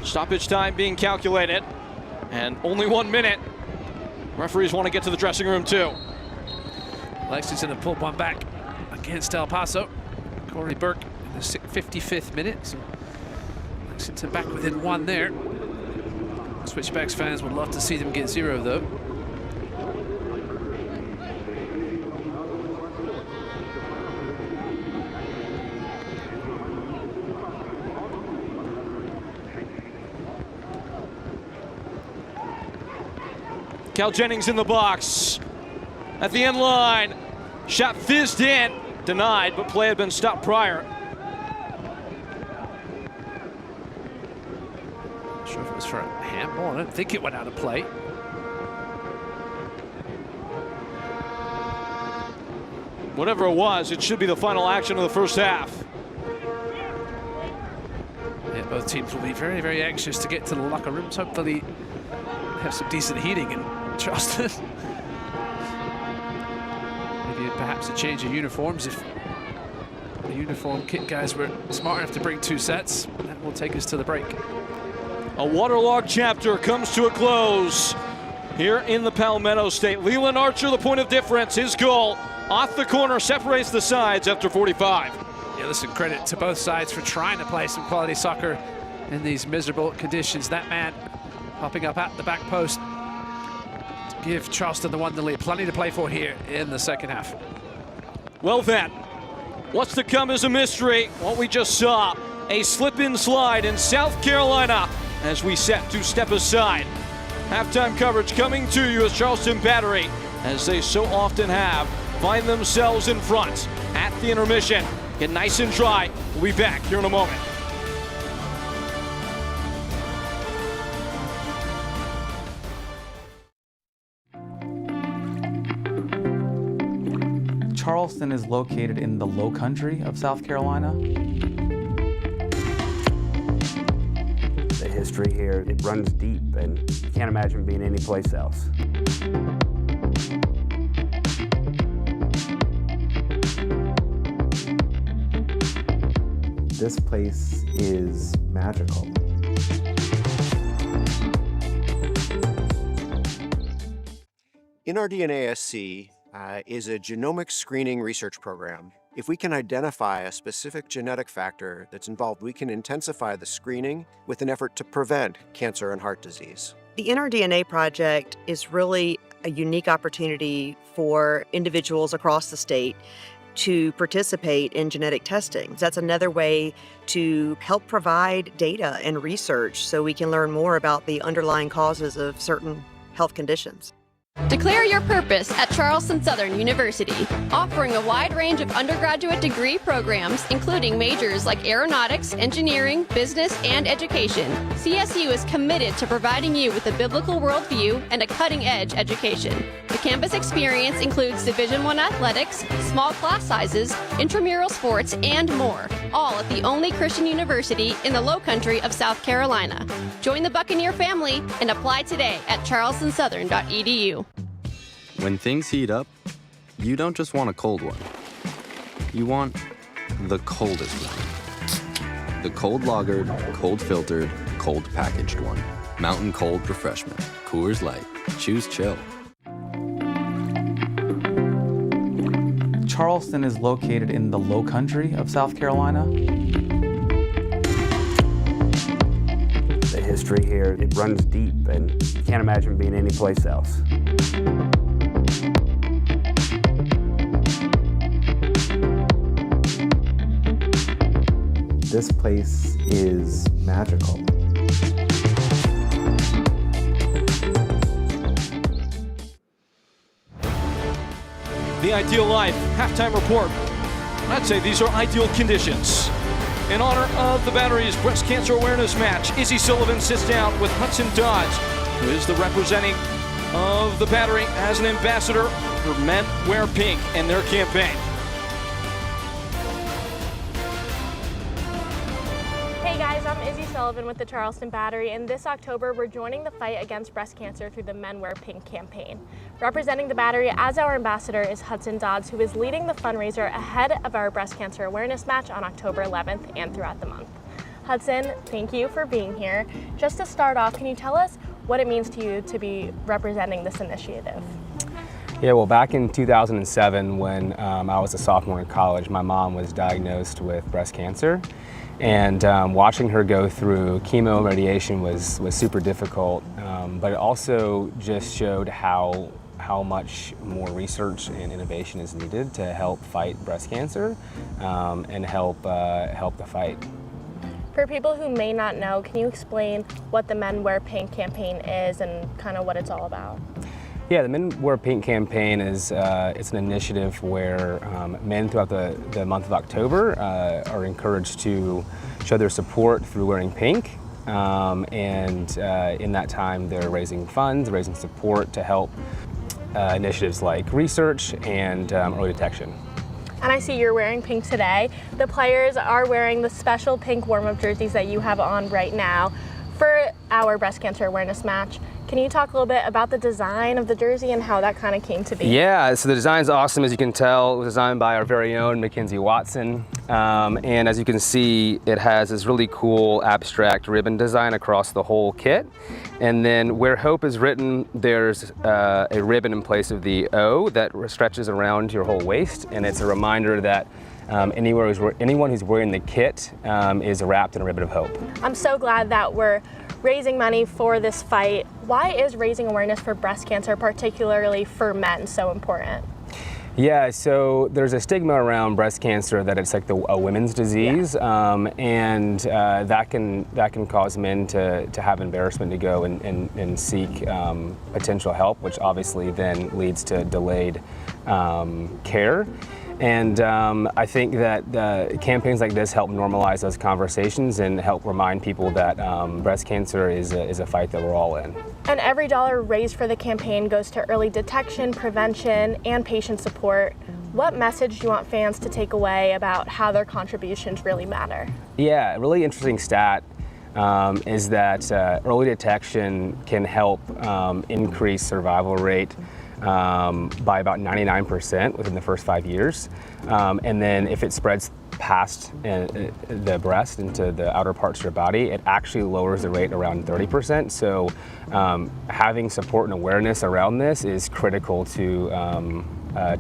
Stoppage time being calculated. And only 1 minute. Referees want to get to the dressing room too. Lexington have pulled one back against El Paso. Corey Burke in the 55th minute. So Lexington back within one there. Switchbacks fans would love to see them get 0 though. Cal Jennings in the box. At the end line. Shot fizzed in. Denied, but play had been stopped prior. Not sure if it was for a handball. I don't think it went out of play. Whatever it was, it should be the final action of the first half. Yeah, both teams will be very, very anxious to get to the locker rooms. Hopefully have some decent heating in Charleston. Maybe perhaps a change of uniforms if the uniform kit guys were smart enough to bring 2 sets. That will take us to the break. A waterlogged chapter comes to a close here in the Palmetto State. Leland Archer, the point of difference. His goal off the corner separates the sides after 45. Yeah, listen, credit to both sides for trying to play some quality soccer in these miserable conditions. That man popping up at the back post to give Charleston the 1-0 lead. Plenty to play for here in the second half. Well then, what's to come is a mystery. What we just saw, a slip-in slide in South Carolina as we set to step aside. Halftime coverage coming to you as Charleston Battery, as they so often have, find themselves in front at the intermission. Get nice and dry. We'll be back here in a moment. Charleston is located in the low country of South Carolina. The history here, it runs deep, and you can't imagine being anyplace else. This place is magical. NRDNASC is a genomic screening research program If we can identify a specific genetic factor that's involved, we can intensify the screening with an effort to prevent cancer and heart disease. The NRDNA project is really a unique opportunity for individuals across the state to participate in genetic testing. That's another way to help provide data and research so we can learn more about the underlying causes of certain health conditions. Declare your purpose at Charleston Southern University, offering a wide range of undergraduate degree programs, including majors like aeronautics, engineering, business, and education. CSU is committed to providing you with a biblical worldview and a cutting-edge education. The campus experience includes Division I athletics, small class sizes, intramural sports, and more, all at the only Christian university in the Low Country of South Carolina. Join the Buccaneer family and apply today at charlestonsouthern.edu. When things heat up, you don't just want a cold one. You want the coldest one. The cold lagered, cold filtered, cold packaged one. Mountain Cold Refreshment. Coors Light. Choose chill. Charleston is located in the Low Country of South Carolina. The history here, it runs deep, and you can't imagine being anyplace else. This place is magical. The Ideal Life halftime report. I'd say these are ideal conditions. In honor of the Battery's breast cancer awareness match, Izzy Sullivan sits down with Hudson Dodds, who is the representing of the Battery as an ambassador for Men Wear Pink and their campaign. Hey guys, I'm Izzy Sullivan with the Charleston Battery, and this October we're joining the fight against breast cancer through the Men Wear Pink campaign. Representing the Battery as our ambassador is Hudson Dodds, who is leading the fundraiser ahead of our breast cancer awareness match on October 11th and throughout the month. Hudson, thank you for being here. Just to start off, can you tell us what it means to you to be representing this initiative? Yeah, well, back in 2007 when I was a sophomore in college, my mom was diagnosed with breast cancer. And watching her go through chemo and radiation was super difficult, but it also just showed how much more research and innovation is needed to help fight breast cancer and help the fight. For people who may not know, can you explain what the Men Wear Pink campaign is and kind of what it's all about? Yeah, the Men Wear Pink campaign is it's an initiative where men throughout the month of October are encouraged to show their support through wearing pink. And in that time, they're raising funds, raising support to help initiatives like research and early detection. And I see you're wearing pink today. The players are wearing the special pink warm-up jerseys that you have on right now for our breast cancer awareness match. Can you talk a little bit about the design of the jersey and how that kind of came to be? Yeah, so the design's awesome. As you can tell, it was designed by our very own Mackenzie Watson. And as you can see, it has this really cool abstract ribbon design across the whole kit. And then where hope is written, there's a ribbon in place of the O that stretches around your whole waist. And it's a reminder that anyone who's wearing the kit is wrapped in a ribbon of hope. I'm so glad that we're raising money for this fight. Why is raising awareness for breast cancer, particularly for men, so important? Yeah, so there's a stigma around breast cancer that it's like a women's disease, and that can cause men to have embarrassment to go and seek potential help, which obviously then leads to delayed care. And I think that campaigns like this help normalize those conversations and help remind people that breast cancer is a fight that we're all in. And every dollar raised for the campaign goes to early detection, prevention, and patient support. What message do you want fans to take away about how their contributions really matter? Yeah, a really interesting stat is that early detection can help increase survival rate by about 99% within the first 5 years. And then if it spreads past the breast into the outer parts of your body, it actually lowers the rate around 30%. So having support and awareness around this is critical to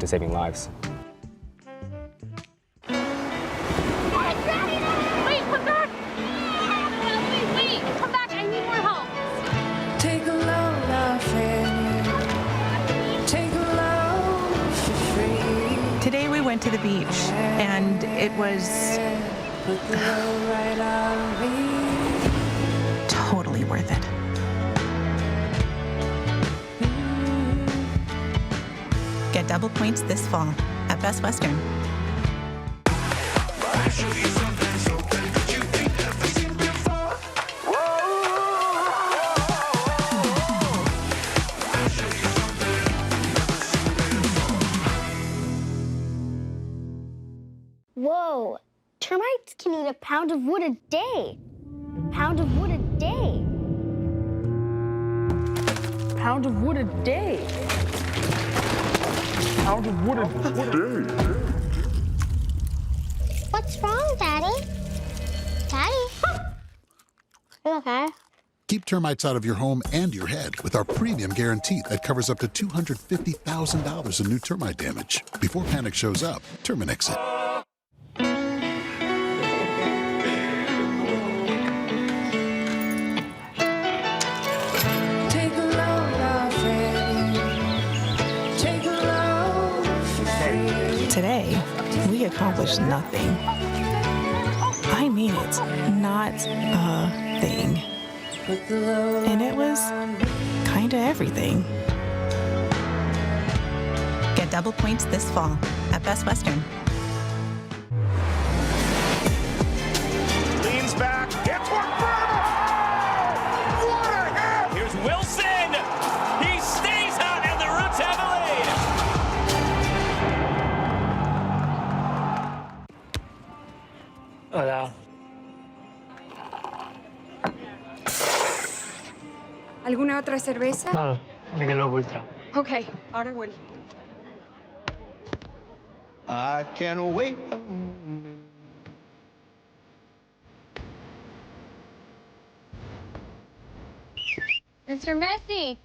saving lives. was totally worth it. Get double points this fall at Best Western. Whoa, termites can eat a pound of wood a day. Pound of wood a day. Pound of wood a day. Pound of wood a day. What's wrong, Daddy? Daddy? You okay? Keep termites out of your home and your head with our premium guarantee that covers up to $250,000 in new termite damage. Before panic shows up, Terminix it. Today, we accomplished nothing. I mean it, not a thing. And it was kinda everything. Get double points this fall at Best Western. Leans back, hits one further! What a hit! Here's Wilson! He stays out and the Roots have a lead! Hola. ¿Alguna otra cerveza? No, Michelob Ultra. Ok, ahora vuelvo. I can't wait. Mr. Messi!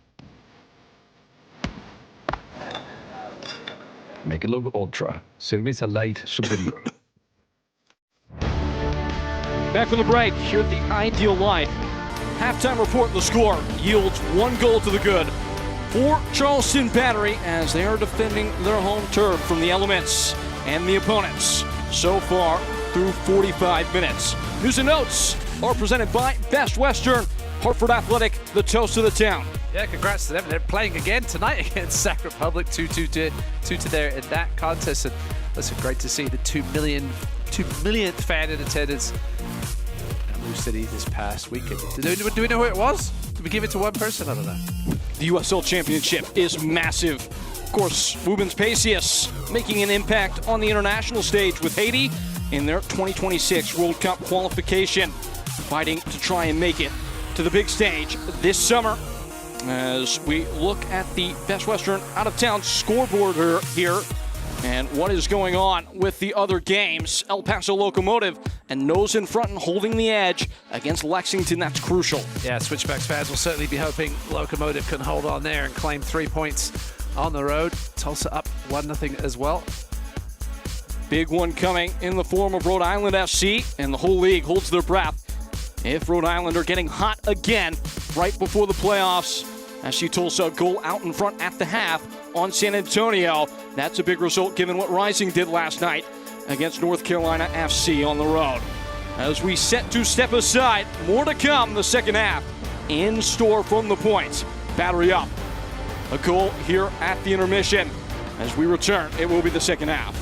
Michelob Ultra. Cerveza light superior. Back from the break, here at the Ideal Life. Halftime report, the score yields 1 goal to the good for Charleston Battery as they are defending their home turf from the elements and the opponents so far through 45 minutes. News and notes are presented by Best Western, Hartford Athletic, the toast of the town. Yeah, congrats to them. They're playing again tonight against Sac Republic, 2-2 there in that contest. And listen, great to see the 2 millionth fan in attendance at Blue City this past weekend. Do we know who it was? Did we give it to one person? I don't know. The USL Championship is massive. Of course, Women's Pacius making an impact on the international stage with Haiti in their 2026 World Cup qualification, fighting to try and make it to the big stage this summer. As we look at the Best Western out-of-town scoreboard here and what is going on with the other games. El Paso Locomotive and nose in front and holding the edge against Lexington. That's crucial. Yeah, Switchbacks fans will certainly be hoping Locomotive can hold on there and claim 3 points on the road. Tulsa up 1-0 as well. Big one coming in the form of Rhode Island FC, and the whole league holds their breath if Rhode Island are getting hot again right before the playoffs. SC Tulsa a goal out in front at the half on San Antonio. That's a big result given what Rising did last night against North Carolina FC on the road. As we set to step aside, more to come the second half in store from the points. Battery up. A goal here at the intermission. As we return, it will be the second half.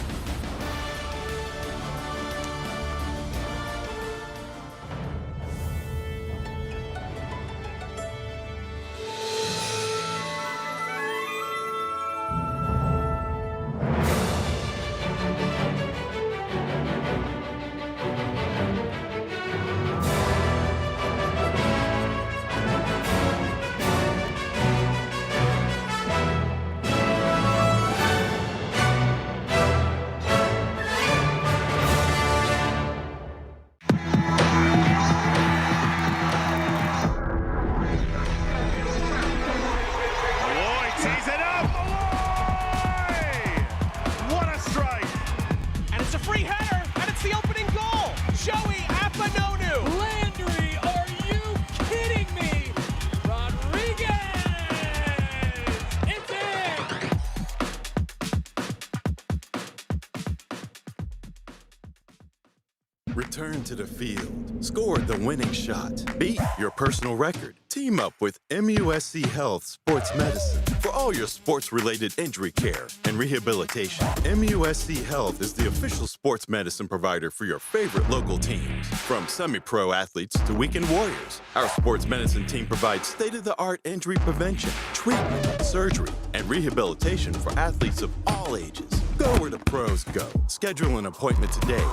Return to the field. Scored the winning shot. Beat your personal record. Team up with MUSC Health Sports Medicine for all your sports-related injury care and rehabilitation. MUSC Health is the official sports medicine provider for your favorite local teams. From semi-pro athletes to weekend warriors, our sports medicine team provides state-of-the-art injury prevention, treatment, surgery, and rehabilitation for athletes of all ages. Go where the pros go. Schedule an appointment today.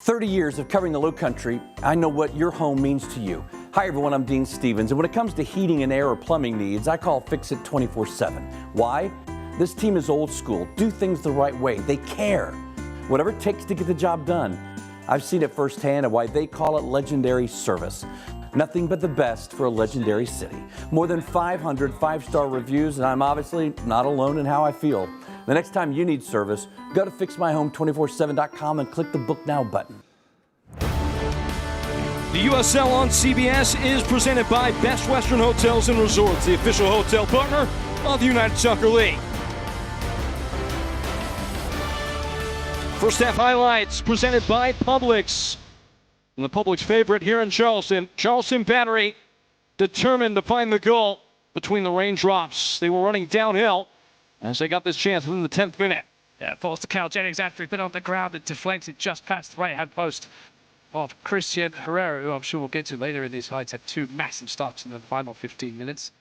30 years of covering the Low Country, I know what your home means to you. Hi everyone, I'm Dean Stevens, and when it comes to heating and air or plumbing needs, I call Fix It 24/7. Why? This team is old school, do things the right way, they care. Whatever it takes to get the job done. I've seen it firsthand and why they call it legendary service. Nothing but the best for a legendary city. More than 500 five-star reviews, and I'm obviously not alone in how I feel. The next time you need service, go to fixmyhome247.com and click the Book Now button. The USL on CBS is presented by Best Western Hotels and Resorts, the official hotel partner of the United Soccer League. First half highlights presented by Publix. And the Publix favorite here in Charleston. Charleston Battery determined to find the goal between the raindrops. They were running downhill as they got this chance within the 10th minute. Yeah, falls to Cal Jennings after he's been on the ground and deflects it just past the right-hand post of Christian Herrera, who I'm sure we'll get to later in these highlights, had 2 massive stops in the final 15 minutes.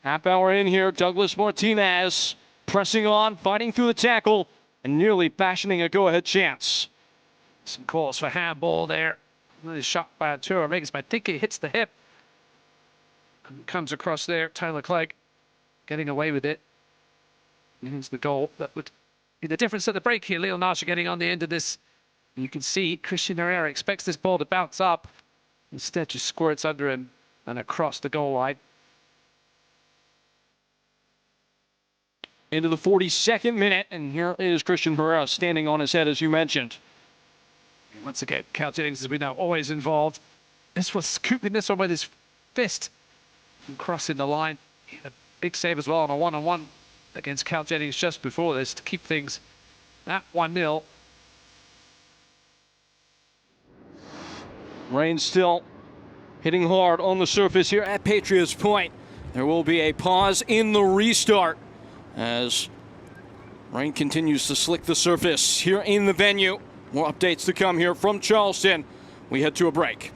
Half hour in here, Douglas Martinez pressing on, fighting through the tackle, and nearly fashioning a go-ahead chance. Some calls for handball there. Another shot by Arturo Rodriguez, but I think it hits the hip. Comes across there, Tyler Clegg getting away with it. And here's the goal. That would be the difference at the break here. Leo Nasha getting on the end of this. You can see Christian Herrera expects this ball to bounce up. Instead, just squirts under him and across the goal line. Into the 42nd minute, and here is Christian Herrera standing on his head, as you mentioned. And once again, Cal Jennings, as we know, always involved. This was scooping this one with his fist and crossing the line. A big save as well on a one-on-one against Cal Jennings just before this to keep things at 1-0. Rain still hitting hard on the surface here at Patriots Point. There will be a pause in the restart as rain continues to slick the surface here in the venue. More updates to come here from Charleston. We head to a break.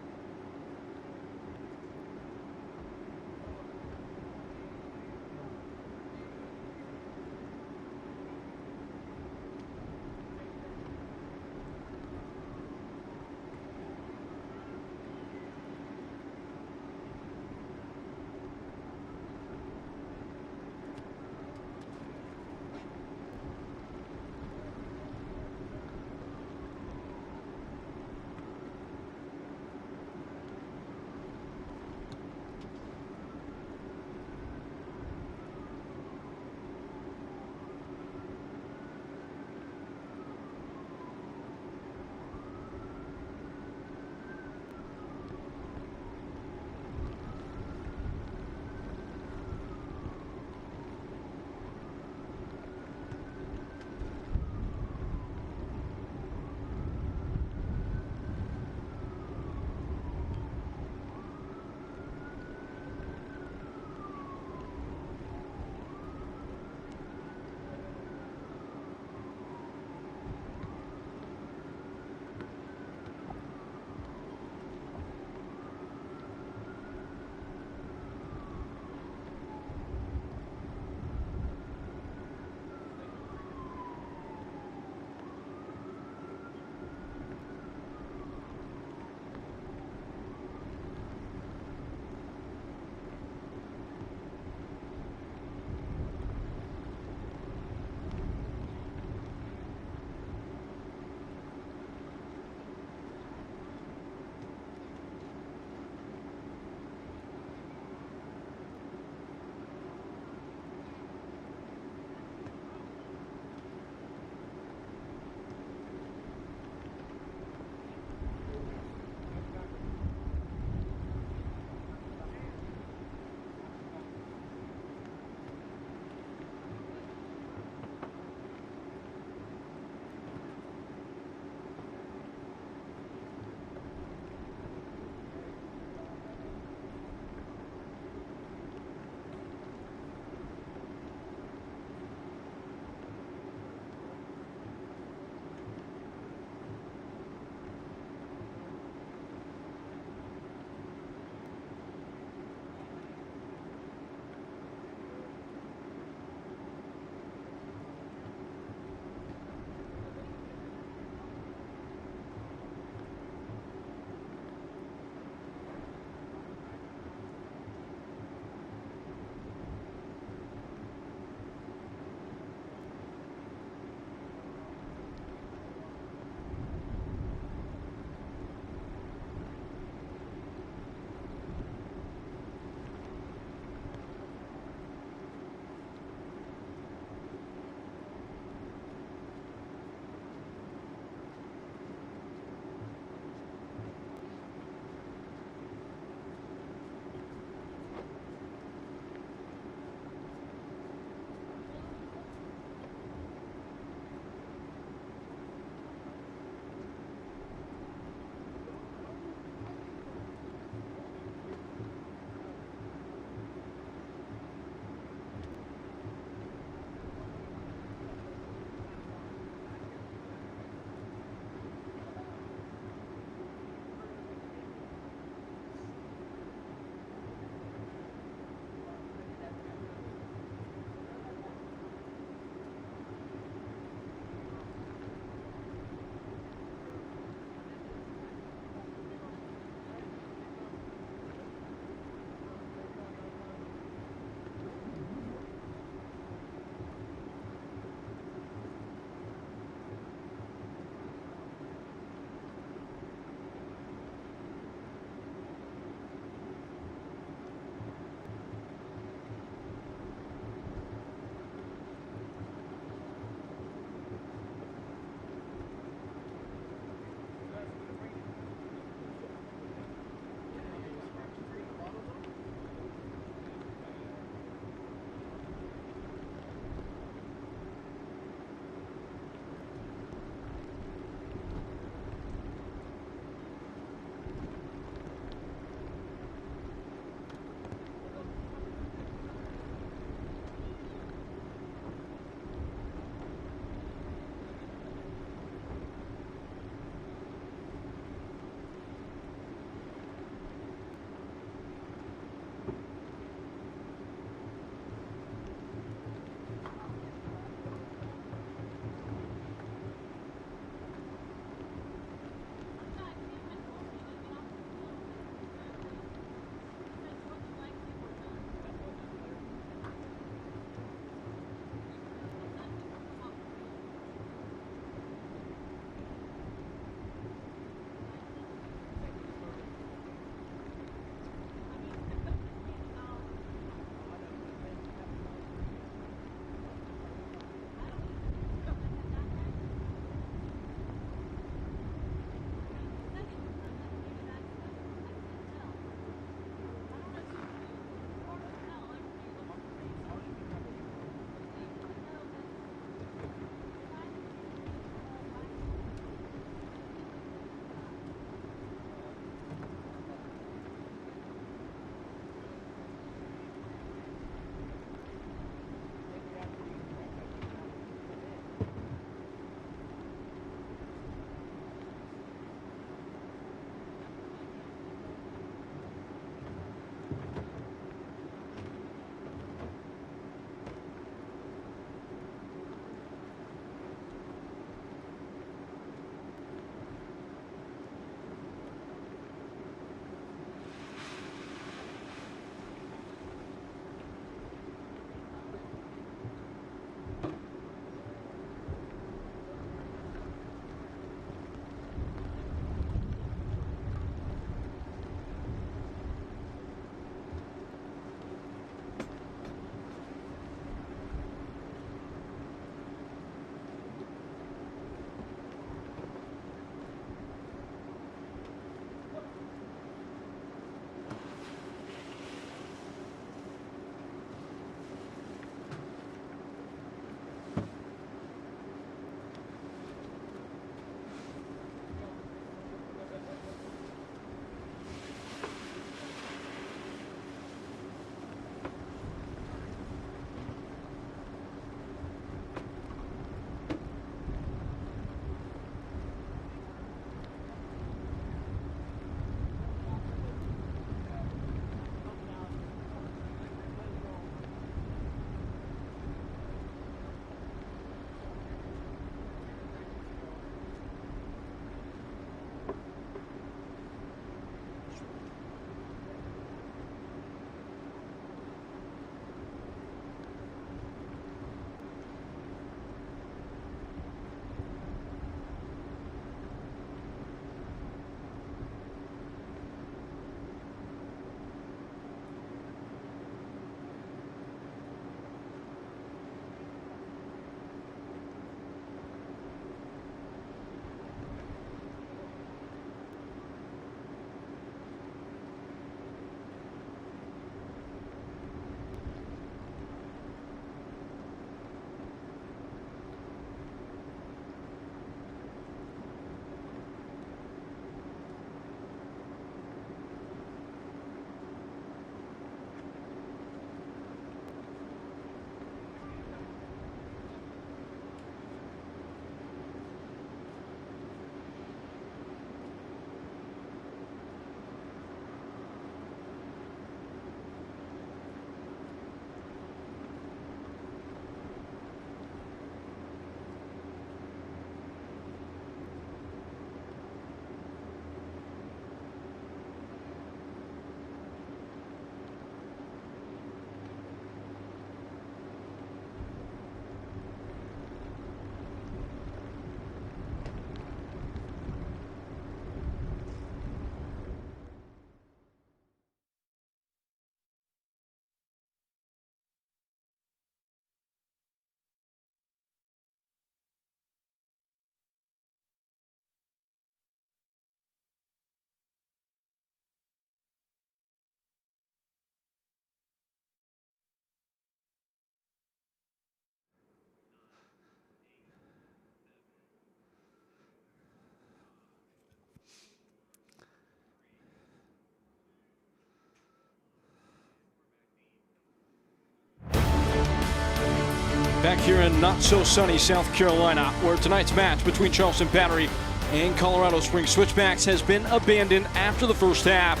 Back here in not-so-sunny South Carolina, where tonight's match between Charleston Battery and Colorado Springs Switchbacks has been abandoned after the first half.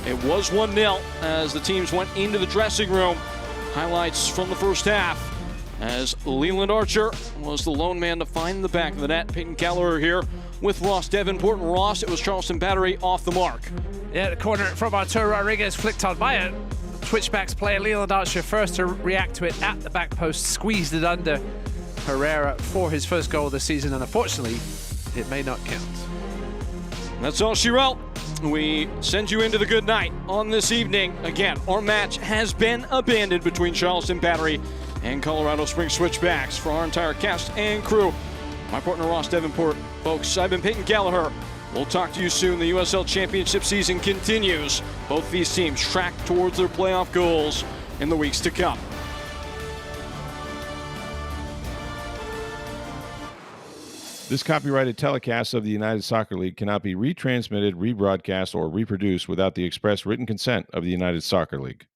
It was 1-0 as the teams went into the dressing room. Highlights from the first half as Leland Archer was the lone man to find the back of the net. Peyton Gallagher here with Ross Davenport. And Ross, it was Charleston Battery off the mark. Yeah, the corner from Arturo Rodriguez flicked on by it. Switchbacks player Leland Archer first to react to it at the back post, squeezed it under Herrera for his first goal of the season, and unfortunately, it may not count. That's all she wrote. We send you into the good night on this evening. Again, our match has been abandoned between Charleston Battery and Colorado Springs Switchbacks. For our entire cast and crew, my partner Ross Davenport, folks, I've been Peyton Gallagher. We'll talk to you soon. The USL Championship season continues. Both these teams track towards their playoff goals in the weeks to come. This copyrighted telecast of the United Soccer League cannot be retransmitted, rebroadcast, or reproduced without the express written consent of the United Soccer League.